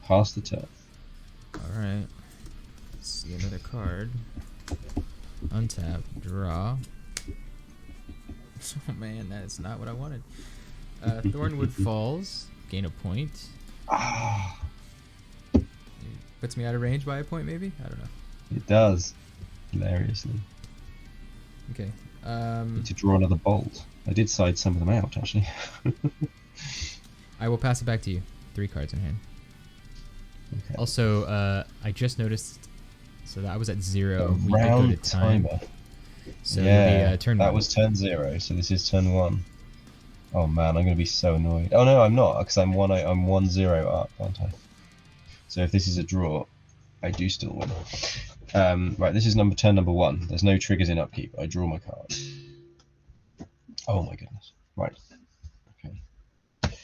Pass the turn. All right. Let's see another card. Untap. Draw. Oh man, that is not what I wanted. Thornwood Falls. Gain a point. Ah, Puts me out of range by a point, maybe? I don't know. it does. Hilariously. Okay. Need to draw another bolt. I did side some of them out, actually. I will pass it back to you. 3 cards in hand. Okay. Also, I just noticed. So that I was at 0. We did go Round to time. timer. So Yeah, it'll be, turn that 1. was turn 0, so this is turn 1. Oh man, I'm gonna be so annoyed. Oh no, I'm not, because I'm 1-0 up, aren't I? So if this is a draw, I do still win. Right, this is turn number 1. There's no triggers in upkeep. I draw my card. Oh my goodness. Right. Okay.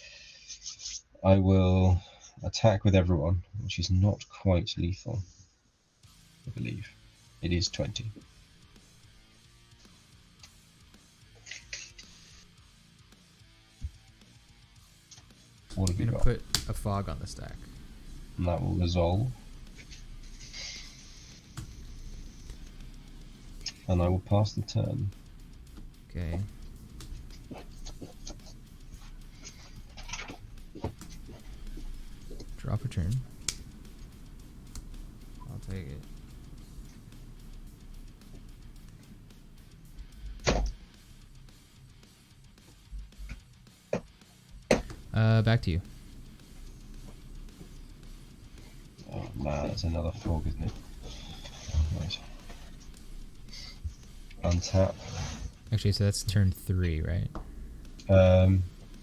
I will attack with everyone, which is not quite lethal, I believe. It is 20. What have I'm you gonna got? put a fog on the stack. And that will resolve. And I will pass the turn. Okay. Drop a turn. I'll take it. Back to you. Oh man, that's another fog, isn't it? Right. Untap. Actually, so that's turn 3, right?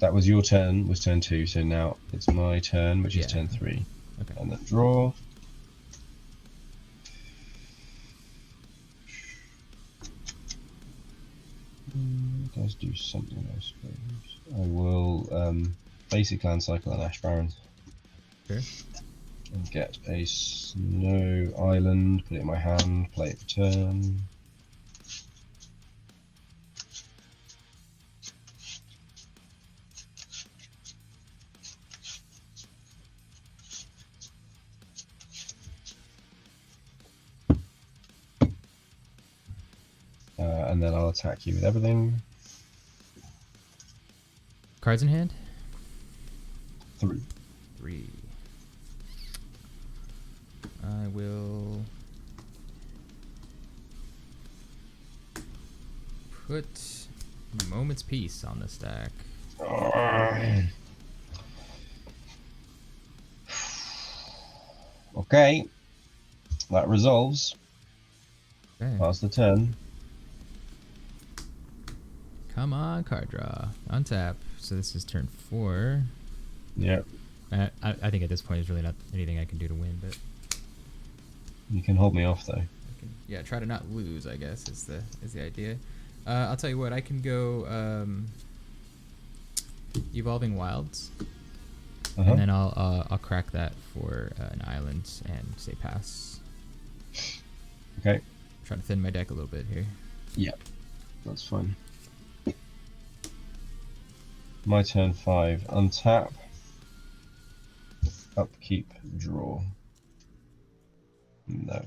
That was your turn, was turn 2, so now it's my turn, which is Yeah. turn 3. Okay. And then draw. It does do something, I suppose. I will basic land cycle and Ash Barrens. Sure. And get a snow island, put it in my hand, play it for turn. And then I'll attack you with everything. Cards in hand? 3. 3. I will put Moment's Peace on the stack. Okay, that resolves. Okay. Pass the turn. Come on, card draw. Untap. So this is turn 4. Yep. I think at this point there's really not anything I can do to win, but You can hold me off though. I can, yeah, try to not lose, I guess, is the idea. I'll tell you what, I can go Evolving Wilds, and then I'll crack that for an island and say pass. Okay. Try to thin my deck a little bit here. Yep. That's fine. My turn 5. Untap. Upkeep. Draw. No.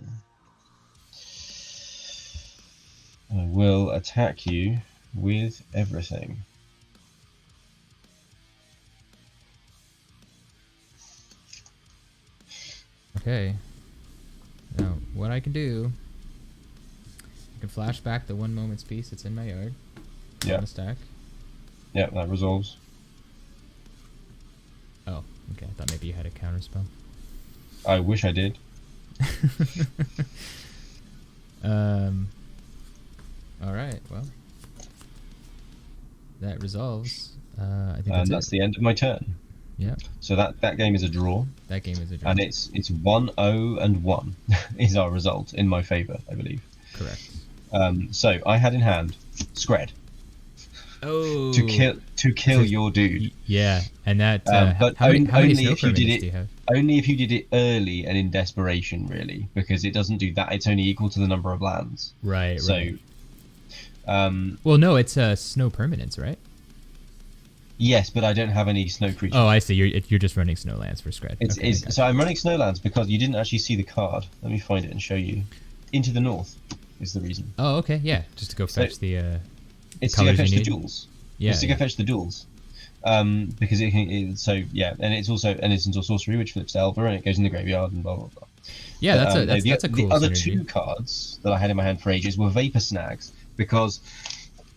I will attack you with everything. Okay. Now, what I can do, I can flash back the 1 Moment's Peace that's in my yard. Yeah. On the stack. Yeah, that resolves. Oh, okay. I thought maybe you had a counter spell. I wish I did. All right. Well, that resolves. I think And that's the end of my turn. Yeah. So that game is a draw. That game is a draw. And it's 1-0 and 1 is our result in my favour, I believe. Correct. So I had in hand Scred Oh. to kill your dude. Yeah, and that. But how many only snow if you did permanents it. do you have? Only if you did it early and in desperation, really, because it doesn't do that. It's only equal to the number of lands. Right. So, right. Well, no, it's snow permanents, right? yes, but I don't have any snow creatures. Oh, I see. You're just running Snowlands for Scred. Okay, gotcha. So I'm running Snowlands because you didn't actually see the card. Let me find it and show you. Into the North is the reason. Oh, okay. Yeah, just to go fetch the. It's to go colors fetch you the need? jewels. Yeah. It's to go fetch the duels. Because so yeah, and it's also into sorcery, which flips to Elva, and it goes in the graveyard and blah blah blah. Yeah, But, that's a cool. The other synergy. 2 cards that I had in my hand for ages were Vapor Snags, because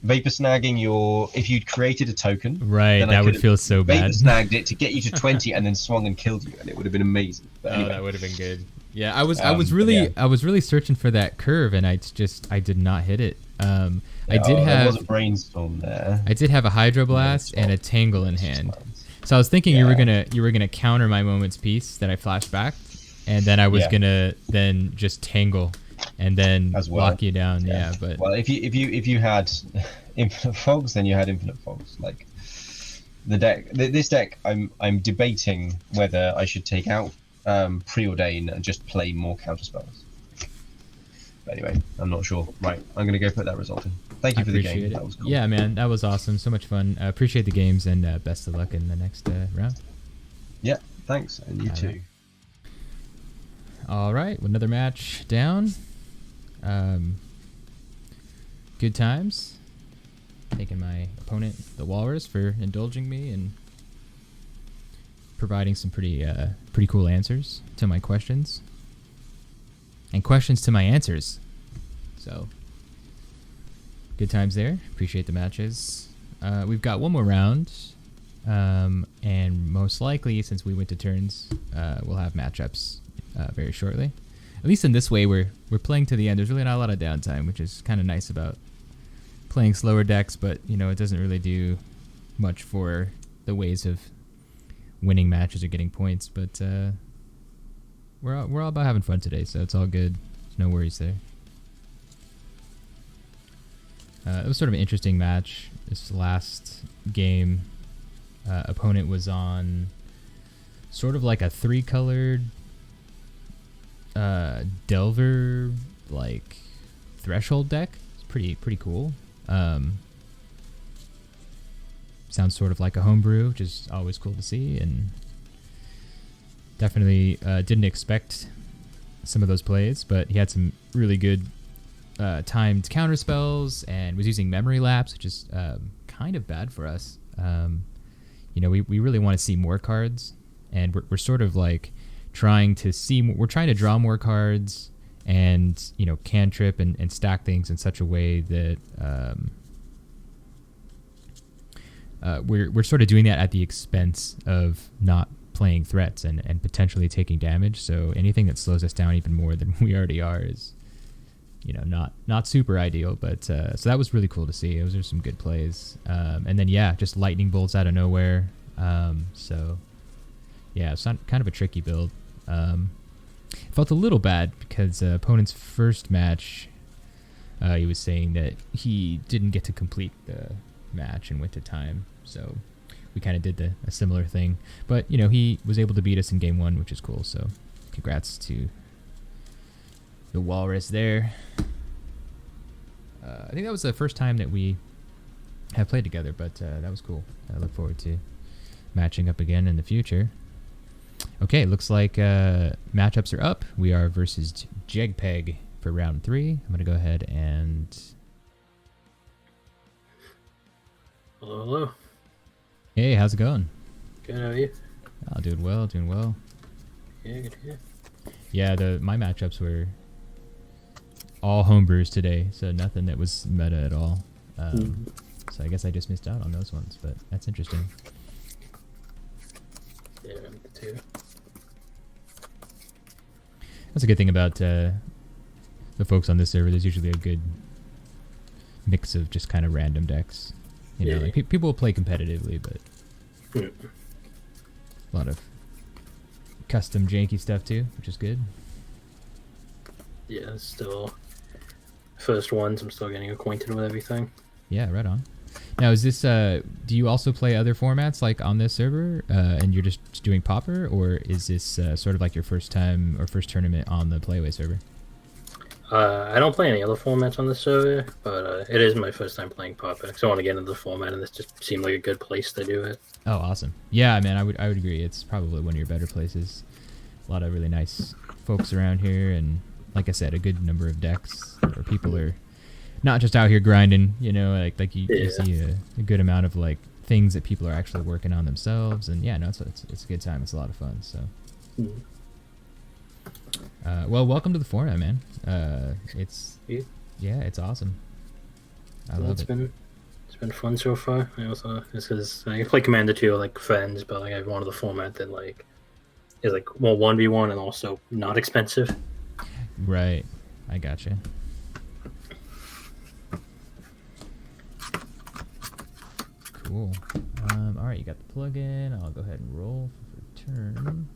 Vapor Snagging if you'd created a token, Right, then I that would could've feel so bad. Vapor Snagged it to get you to 20 and then swung and killed you, and it would have been amazing. But anyway, Oh, that would have been good. Yeah, I was yeah. I was really searching for that curve, and I did not hit it. I did there have was a brainstorm there. I did have a Hydroblast and a Tangle in hand. So I was thinking you were gonna counter my Moment's Peace that I flashed back, and then I was gonna then just Tangle, and then As well. lock you down. Yeah, but Well, if you had Infinite Fogs, then you had Infinite Fogs. Like the deck, this deck, I'm debating whether I should take out Preordain and just play more counterspells. But anyway, I'm not sure. Right, I'm gonna go put that result in. Thank you I for the appreciate game. it. That was cool. Yeah, man, that was awesome. So much fun. Appreciate the games, and best of luck in the next round. Yeah, thanks, and you All too. right. All right, another match down. Good times. Thanking my opponent, the Walrus, for indulging me and providing some pretty cool answers to my questions. And questions to my answers. So, good times there. Appreciate the matches. We've got one more round. And most likely, since we went to turns, we'll have matchups very shortly. At least in this way, we're playing to the end. There's really not a lot of downtime, which is kind of nice about playing slower decks, but it doesn't really do much for the ways of winning matches or getting points, but we're all about having fun today, so it's all good. There's no worries there. It was sort of an interesting match. This last game, opponent was on sort of like a 3-colored Delver like threshold deck. It's pretty cool. Sounds sort of like a homebrew, which is always cool to see, and definitely didn't expect some of those plays, but he had some really good timed counter spells and was using memory lapse, which is kind of bad for us. We really want to see more cards, and we're sort of like trying to draw more cards and cantrip and stack things in such a way that we're sort of doing that at the expense of not playing threats and potentially taking damage. So anything that slows us down even more than we already are is not super ideal, but so that was really cool to see. Those are some good plays. And then just lightning bolts out of nowhere. So yeah, it's not kind of a tricky build. Felt a little bad because opponent's first match, he was saying that he didn't get to complete the match and went to time. So we kind of did a similar thing, but he was able to beat us in game 1, which is cool. So congrats to the Walrus there. I think that was the first time that we have played together, but that was cool. I look forward to matching up again in the future. Okay, looks like matchups are up. We are versus Jegpeg for round 3. I'm going to go ahead and... Hello. Hey, how's it going? Good, how are you? Oh, doing well. Yeah, good to hear. Yeah, my matchups were all homebrews today, so nothing that was meta at all. So I guess I just missed out on those ones, but that's interesting. Yeah, I'm the too. That's a good thing about the folks on this server. There's usually a good mix of just kind of random decks. Like people will play competitively, but a lot of custom janky stuff too, which is good. Yeah, it's still first ones. I'm still getting acquainted with everything. Yeah, right on. Now, is this? Do you also play other formats like on this server, and you're just doing Pauper, or is this sort of like your first time or first tournament on the Playway server? I don't play any other formats on the server, but it is my first time playing Pauper. So I want to get into the format, and this just seemed like a good place to do it. Oh, awesome! Yeah, man, I would agree. It's probably one of your better places. A lot of really nice folks around here, and like I said, a good number of decks where people are not just out here grinding. Like you see a good amount of like things that people are actually working on themselves, and it's a good time. It's a lot of fun. So. Well, welcome to the format, man. It's awesome. I love it. It's been fun so far. I also I play Commander 2 like friends, but like I wanted the format that like is like 1v1 and also not expensive. Right, I gotcha. Cool. All right, you got the plug-in. I'll go ahead and roll for turn.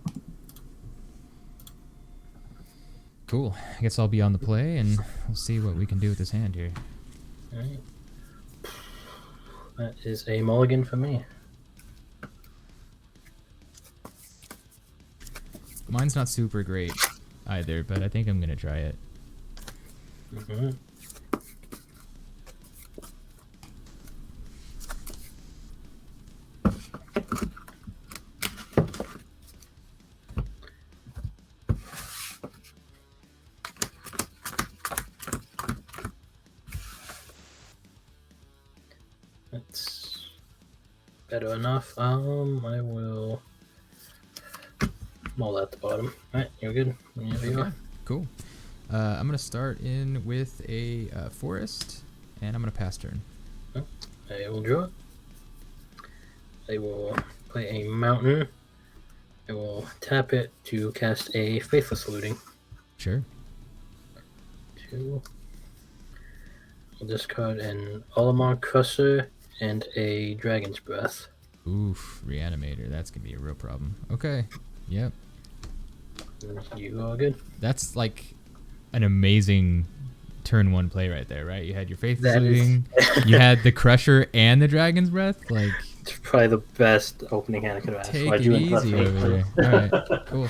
Cool. I guess I'll be on the play, and we'll see what we can do with this hand here. Alright. That is a mulligan for me. Mine's not super great either, but I think I'm going to try it. Mm-hmm. That's better enough. I will mold at the bottom. Alright, you're good. Yeah, you are. Cool. I'm going to start in with a forest, and I'm going to pass turn. I will draw it. I will play a mountain. I will tap it to cast a Faithless Looting. Sure. 2. I'll discard an Olimar Crusher and a Dragon's Breath. Oof, Reanimator. That's going to be a real problem. Okay. Yep. You all good? That's like an amazing turn 1 play right there, right? You had your Faithless That is- Looting, you had the Crusher and the Dragon's Breath. Like, It's probably the best opening hand I could have asked. take Why'd it you interrupt easy me? over there. All right, cool.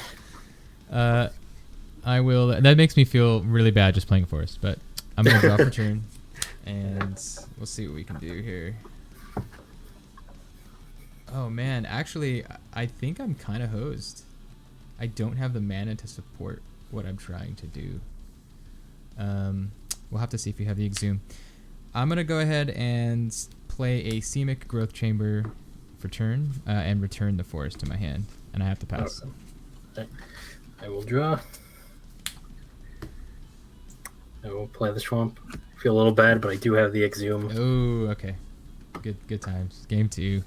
I will. That makes me feel really bad just playing Forest, but I'm gonna draw for turn, and we'll see what we can do here. Oh man, actually, I think I'm kind of hosed. I don't have the mana to support what I'm trying to do. We'll have to see if we have the Exhume. I'm gonna go ahead and play a Simic Growth Chamber for turn, and return the Forest to my hand, and I have to pass. Okay. I will draw. I will play the Swamp. I feel a little bad, but I do have the Exhume. Oh, okay. Good times. Game 2.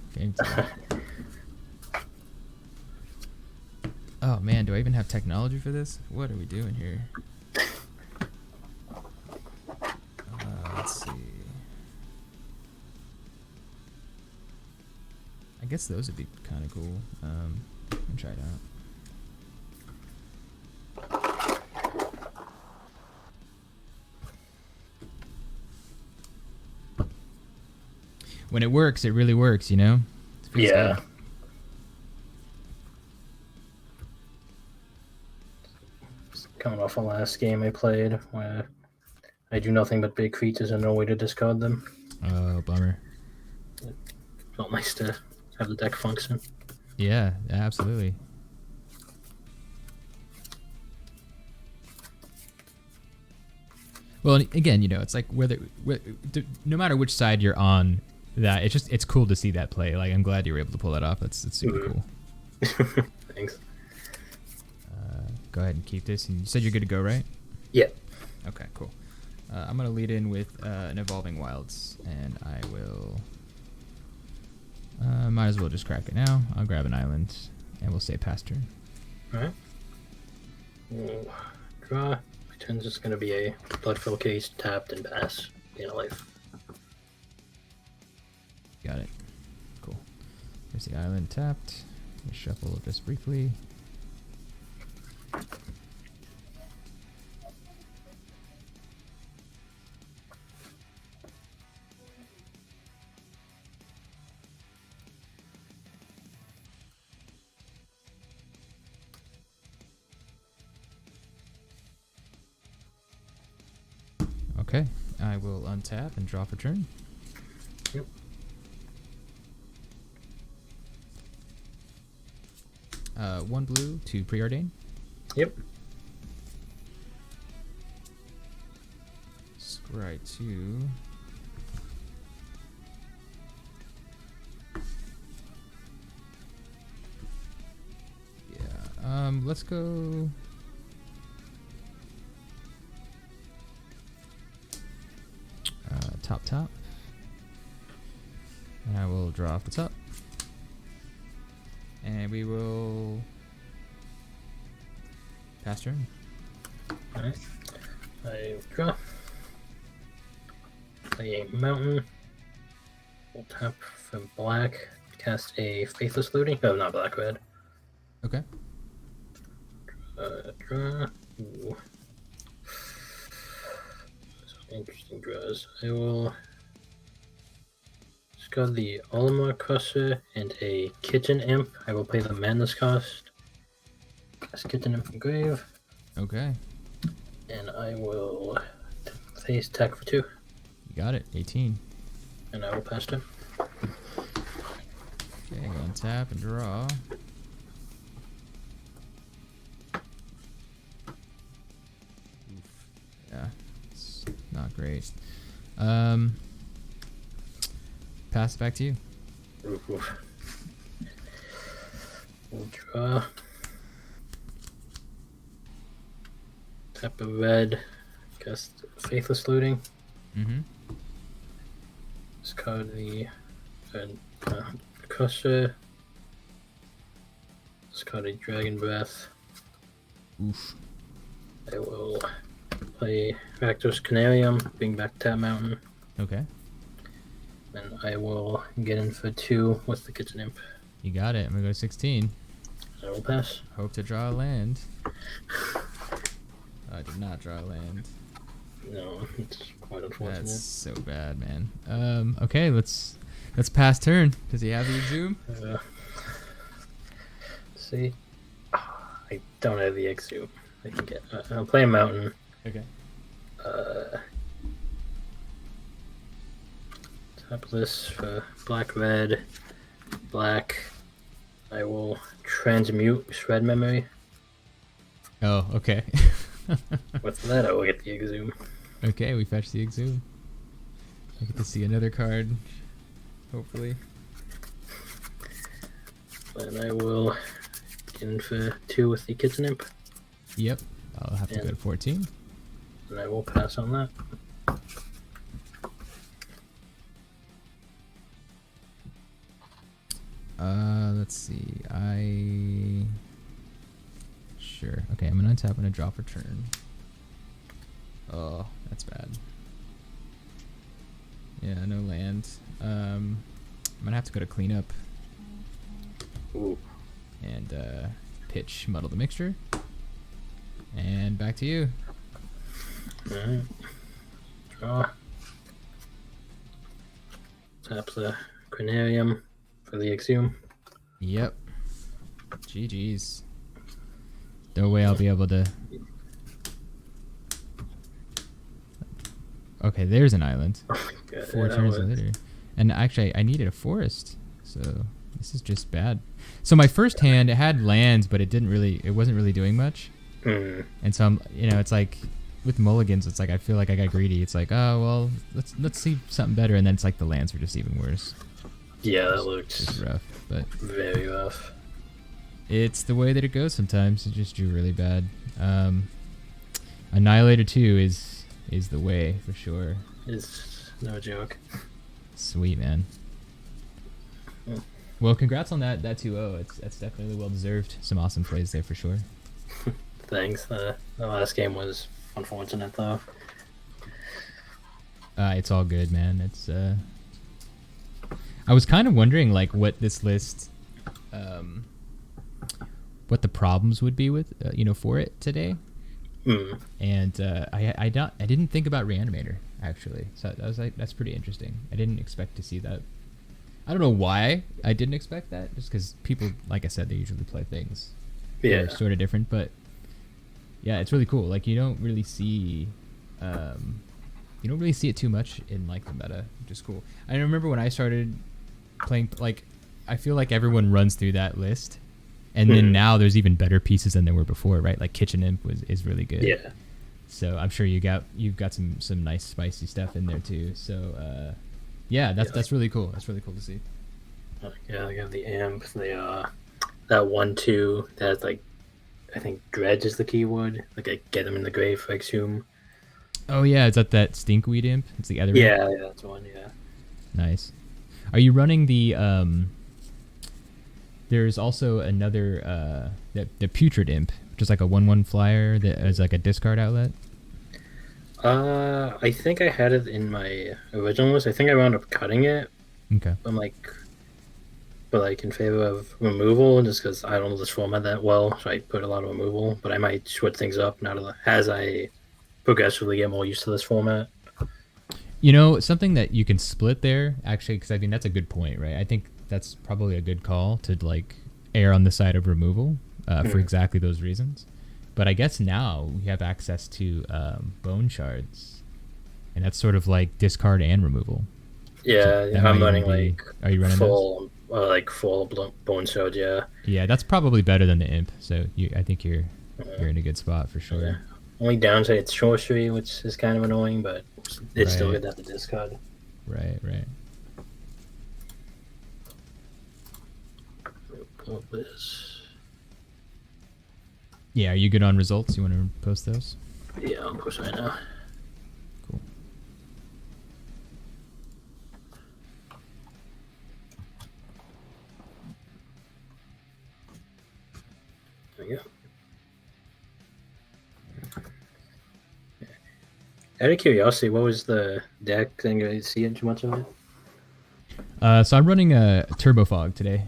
Oh man, do I even have technology for this? What are we doing here? Let's see. I guess those would be kind of cool. Let me try it out. When it works, it really works, you know? It feels Yeah. good. Coming off the last game I played, where I do nothing but big creatures and no way to discard them. Oh, bummer. Felt nice to have the deck function. Yeah, absolutely. Well, and again, you know, it's like no matter which side you're on, that it's cool to see that play. Like, I'm glad you were able to pull that off. It's super cool. Thanks. Go ahead and keep this. And you said you're good to go, right? Yeah. Okay, cool. I'm gonna lead in with an Evolving Wilds, and I will. Might as well just crack it now. I'll grab an island, and we'll say pass turn. Alright. We'll draw. My turn's just going to be a Bloodfill Case, tapped, and pass. Gain a life. Got it. Cool. There's the island tapped. Let me shuffle just briefly. Okay, I will untap and draw for turn. Yep. One blue to preordain. Yep. Scry 2. Yeah, let's go. Top. And I will draw off the top. And we will pass turn. Alright. I draw. Play a mountain. We'll tap from black. Cast a Faithless Looting. Oh, not black, red. Okay. Draw. Ooh. Interesting draws. I will discard the Olimar Crusher and a Kitchen Imp. I will pay the Madness cost. Cast Kitchen Imp from grave. Okay. And I will face attack for 2. You got it. 18. And I will pass turn. Okay, untap and draw. Yeah, it's not great. Pass it back to you. Oof. We'll draw. Tap a red. Cast Faithless Looting. Mm-hmm. Discard the Crusher. Discard a Dragon Breath. Oof. I will play Rakdos Canarium, bring back Tap Mountain. Okay. And I will get in for 2 with the kitchen imp. You got it. I'm gonna go to 16. I will pass. Hope to draw a land. I did not draw a land. No, it's quite unfortunate. That's so bad, man. Okay, let's pass turn. Does he have the exhume? Let's see. I don't have the exhume. I can get. I'll play a mountain. Okay. Tap this for black, red, black. I will transmute shred memory. Oh, okay. With that, I will get the exhume. Okay, we fetch the exhume. I get to see another card, hopefully. And I will get in for 2 with the kitchen imp. Yep. I'll have to go to 14. And I will pass on that. Let's see. Sure. Okay, I'm gonna untap. I'm gonna draw for turn. Oh, that's bad. Yeah, no land. I'm gonna have to go to cleanup. Ooh. And pitch muddle the mixture. And back to you. Alright. Draw. Tap the Crenarium for the exhume. Yep. GG's. No way I'll be able to. Okay, there's an island. Oh my god. 4 turns later. And actually, I needed a forest. So this is just bad. So my first hand, it had lands, but it wasn't really doing much. And so it's like with mulligans, it's like I feel like I got greedy. It's like, oh well, let's see something better, and then it's like the lands were just even worse. Yeah, that looked It's rough, but very rough. it's the way that it goes sometimes. It just drew really bad. Annihilator 2 is the way for sure. It's no joke. Sweet, man. Yeah. Well, congrats on that 2-0. That's definitely well deserved. Some awesome plays there for sure. Thanks. The last game was unfortunate though. It's all good, man. It's I was kind of wondering like what this list what the problems would be with for it today. And I didn't think about Reanimator actually. So I was like, that's pretty interesting. I didn't expect to see that. I don't know why I didn't expect that, just because people, like I said, they usually play things that are sort of different, but yeah, it's really cool. Like you don't really see it too much in like the meta, which is cool. I remember when I started playing, like I feel like everyone runs through that list, and then now there's even better pieces than there were before, right? Like Kitchen Imp is really good. Yeah. So I'm sure you've got some nice spicy stuff in there too. So that's really cool. That's really cool to see. Yeah, they have the amp. They that 1/2 that like I think dredge is the keyword. Like I get them in the grave for exhume. Oh yeah, is that stinkweed imp? It's the other imp? Yeah, that's one. Yeah. Nice. Are you running the there's also another the putrid imp, which is like a 1/1 flyer that is like a discard outlet? I think I had it in my original list. I think I wound up cutting it. Okay. But in favor of removal, just because I don't know this format that well, so I put a lot of removal. But I might switch things up as I progressively get more used to this format. Something that you can split there, actually, because I think that's a good point, right? I think that's probably a good call to like err on the side of removal for exactly those reasons. But I guess now we have access to bone shards, and that's sort of like discard and removal. Yeah, So I'm running are you running full bone shard. Yeah. Yeah, that's probably better than the imp. So I think you're in a good spot for sure. Yeah. Only downside it's sorcery, which is kind of annoying, but it's still good to have the discard. Right. Pull up this. Yeah, are you good on results? You want to post those? Yeah, I'll push right now. Cool. There you go. Out of curiosity, what was the deck? Didn't you see too much of it? So I'm running a Turbofog today.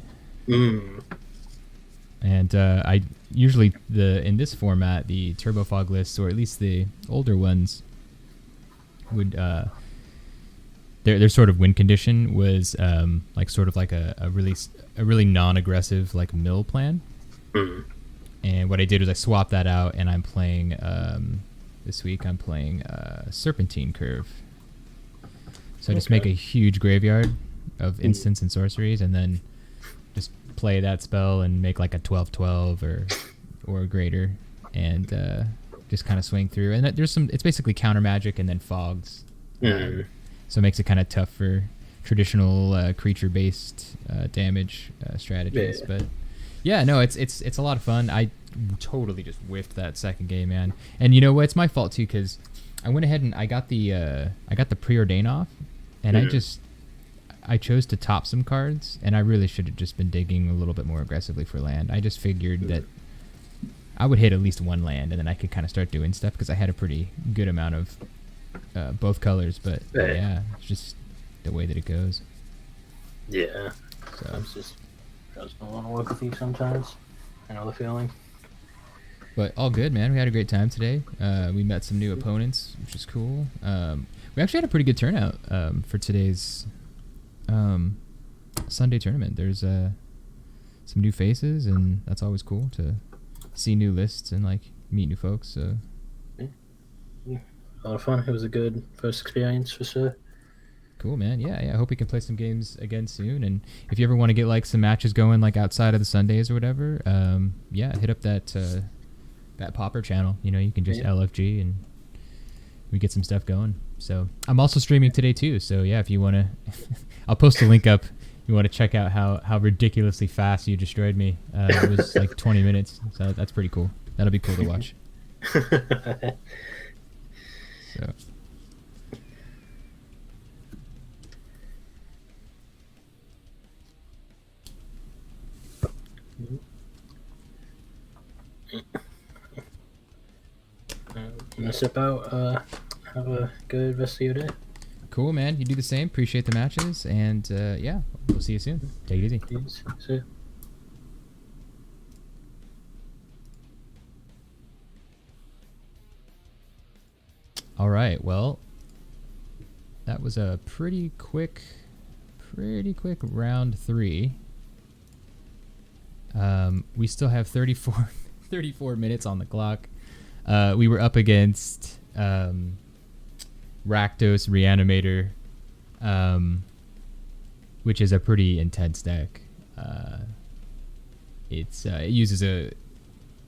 And I usually in this format the Turbofog lists, or at least the older ones, would their sort of win condition was like sort of like a really non-aggressive like mill plan. And what I did was I swapped that out, and I'm playing this week I'm playing Serpentine Curve. So I just make a huge graveyard of instants and sorceries, and then just play that spell and make like a 12/12 or greater, and just kind of swing through. And there's it's basically counter magic and then fogs. So it makes it kind of tough for traditional creature-based damage strategies. But yeah, no, it's a lot of fun. I totally just whiffed that second game, man. And you know what? It's my fault too, because I went ahead and I got the preordain off, and I chose to top some cards, and I really should have just been digging a little bit more aggressively for land. I just figured that I would hit at least one land, and then I could kind of start doing stuff, because I had a pretty good amount of both colors. But yeah, it's just the way that it goes. Yeah. So I just don't want to work with you sometimes. I know the feeling. But all good, man. We had a great time today. We met some new opponents, which is cool. We actually had a pretty good turnout for today's Sunday tournament. There's some new faces, and that's always cool to see new lists and like meet new folks. So Yeah. A lot of fun. It was a good first experience for sure. Cool, man. Yeah. I hope we can play some games again soon. And if you ever want to get like some matches going like outside of the Sundays or whatever, hit up that Pauper channel. You know, you can just LFG and we get some stuff going. So I'm also streaming today too. So yeah, if you want to, I'll post a link up. You want to check out how ridiculously fast you destroyed me. It was like 20 minutes. So that's pretty cool. That'll be cool to watch. So. I'm gonna sip out. Have a good rest of your day. Cool, man. You do the same. Appreciate the matches, and yeah, we'll see you soon. Take it easy. Peace. See ya. All right. Well, that was a pretty quick round 3. We still have 34 minutes on the clock. We were up against Rakdos Reanimator, which is a pretty intense deck. It uses a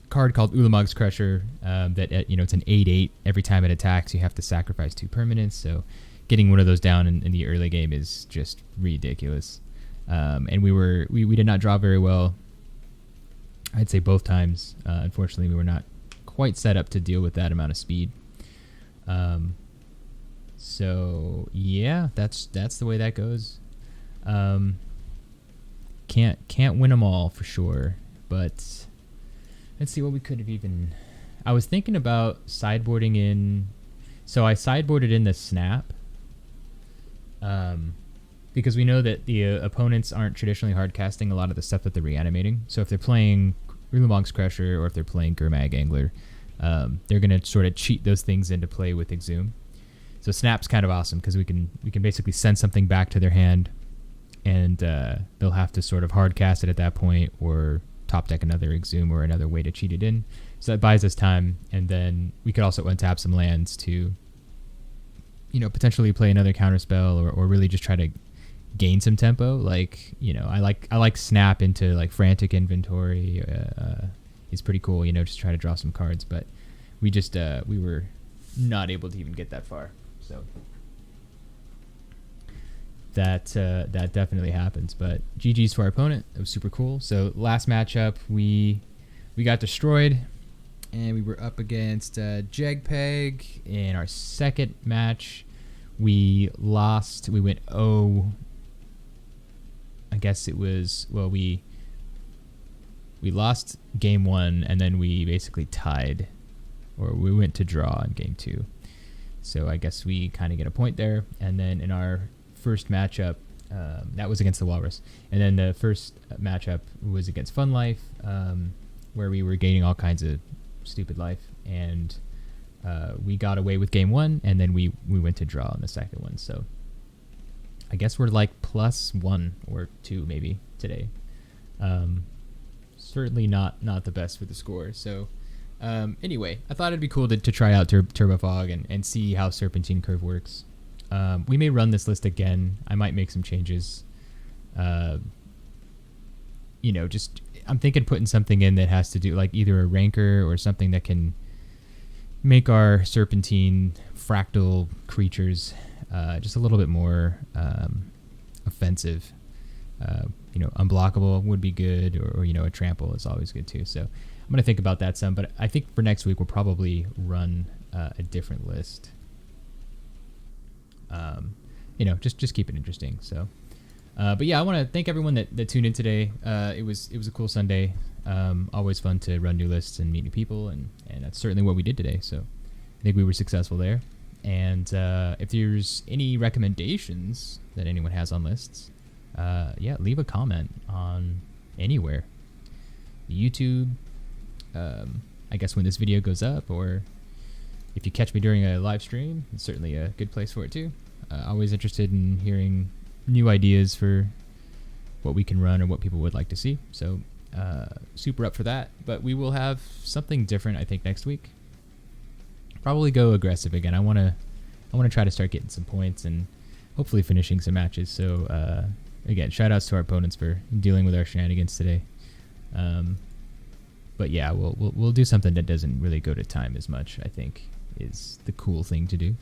card called Ulamog's Crusher that it's an 8/8. Every time it attacks, you have to sacrifice 2 permanents. So getting one of those down in the early game is just ridiculous. And we did not draw very well. I'd say both times. Unfortunately, we were not quite set up to deal with that amount of speed. So yeah, that's the way that goes. Can't win them all for sure, but let's see what we could have even. I was thinking about sideboarding in. So I sideboarded in the snap, because we know that the opponents aren't traditionally hard casting a lot of the stuff that they're reanimating. So if they're playing Ulamog's Crusher or if they're playing Gurmag Angler, they're gonna sort of cheat those things into play with Exhume. So Snap's kind of awesome because we can basically send something back to their hand, and they'll have to sort of hard cast it at that point, or top deck another Exhume or another way to cheat it in. So that buys us time, and then we could also untap some lands to, potentially play another counterspell or really just try to gain some tempo. Like, I like Snap into like Frantic Inventory. It's pretty cool, just try to draw some cards, but we just we were not able to even get that far. So that definitely happens. But GG's to our opponent. It was super cool. So last matchup we got destroyed, and we were up against Jegpeg. In our second match, we lost. We went 0. I guess it was, well, we lost game 1, and then we basically tied, or we went to draw in game 2. So I guess we kind of get a point there. And then in our first matchup, That was against the Walrus. And then the first matchup was against Fun Life, where we were gaining all kinds of stupid life. And we got away with game 1, and then we went to draw on the second one. So I guess we're like +1 or 2 maybe today. Certainly not the best with the score. So anyway, I thought it'd be cool to try out Turbofog and see how Serpentine Curve works. We may run this list again. I might make some changes. Just I'm thinking putting something in that has to do like either a ranker or something that can make our Serpentine fractal creatures just a little bit more offensive. Unblockable would be good, or a trample is always good too. So I'm gonna think about that some, but I think for next week we'll probably run a different list. Just keep it interesting. So, but yeah, I want to thank everyone that tuned in today. It was a cool Sunday. Always fun to run new lists and meet new people, and that's certainly what we did today. So I think we were successful there. And if there's any recommendations that anyone has on lists, leave a comment on anywhere. YouTube, I guess when this video goes up, or if you catch me during a live stream, it's certainly a good place for it too. Always interested in hearing new ideas for what we can run or what people would like to see. So super up for that. But we will have something different, I think, next week. Probably go aggressive again. I want to try to start getting some points and hopefully finishing some matches. So again, shout outs to our opponents for dealing with our shenanigans today. But yeah, we'll do something that doesn't really go to time as much, I think, is the cool thing to do.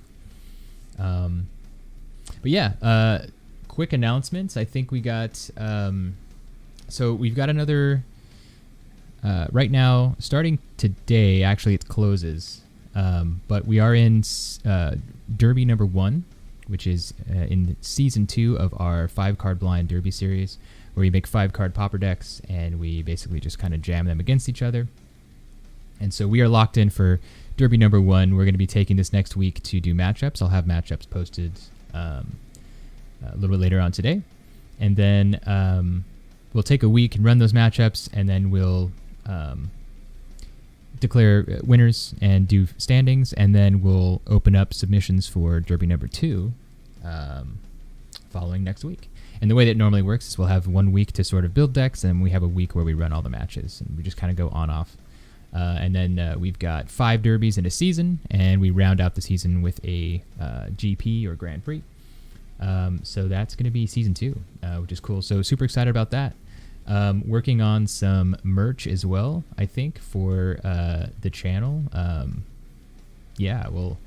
But yeah, quick announcements. I think we got so we've got another right now, starting today. Actually, it closes, but we are in Derby number 1, which is in season 2 of our 5-card blind Derby series, where we make 5-card Pauper decks and we basically just kind of jam them against each other. And so we are locked in for Derby number 1. We're going to be taking this next week to do matchups. I'll have matchups posted a little bit later on today. And then we'll take a week and run those matchups, and then we'll declare winners and do standings, and then we'll open up submissions for Derby number 2 following next week. And the way that it normally works is we'll have 1 week to sort of build decks, and we have a week where we run all the matches, and we just kind of go on off. And then we've got 5 derbies in a season, and we round out the season with a GP or Grand Prix. So that's going to be season 2, which is cool. So super excited about that. Working on some merch as well, I think, for the channel. We'll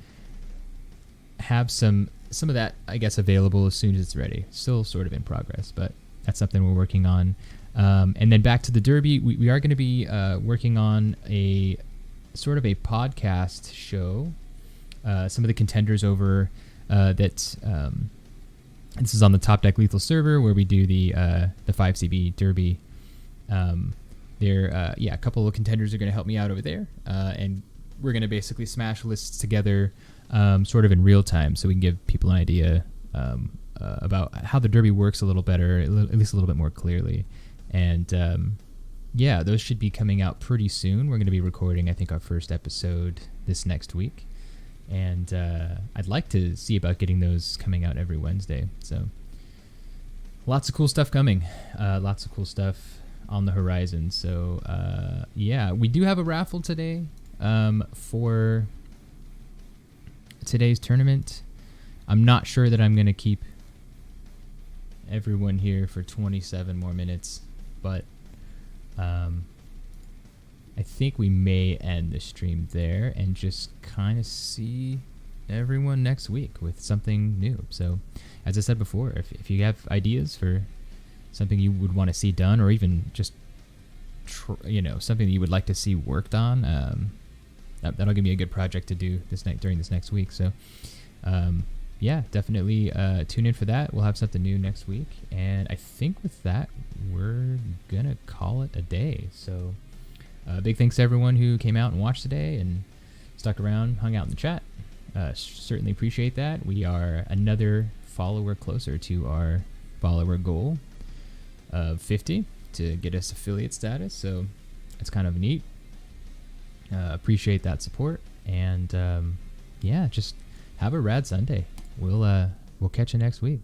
have some of that, I guess, available as soon as it's ready. Still sort of in progress, but that's something we're working on. And then back to the Derby, we are going to be working on a sort of a podcast show. Some of the contenders over that. This is on the Topdeck Lethal server where we do the P5CB Derby. A couple of contenders are going to help me out over there, and we're going to basically smash lists together, sort of in real time, so we can give people an idea about how the Derby works a little better, at least a little bit more clearly. And those should be coming out pretty soon. We're going to be recording, I think, our first episode this next week. And I'd like to see about getting those coming out every Wednesday. So lots of cool stuff coming. Lots of cool stuff on the horizon. So we do have a raffle today for today's tournament. I'm not sure that I'm going to keep everyone here for 27 more minutes, but I think we may end the stream there and just kind of see everyone next week with something new. So, as I said before, if you have ideas for something you would want to see done, or even just something that you would like to see worked on, that'll give me a good project to do during this next week. So, definitely tune in for that. We'll have something new next week, and I think with that we're gonna call it a day. So. Big thanks to everyone who came out and watched today and stuck around, hung out in the chat. Certainly appreciate that. We are another follower closer to our follower goal of 50 to get us affiliate status. So it's kind of neat. Appreciate that support, and yeah, just have a rad Sunday. We'll catch you next week.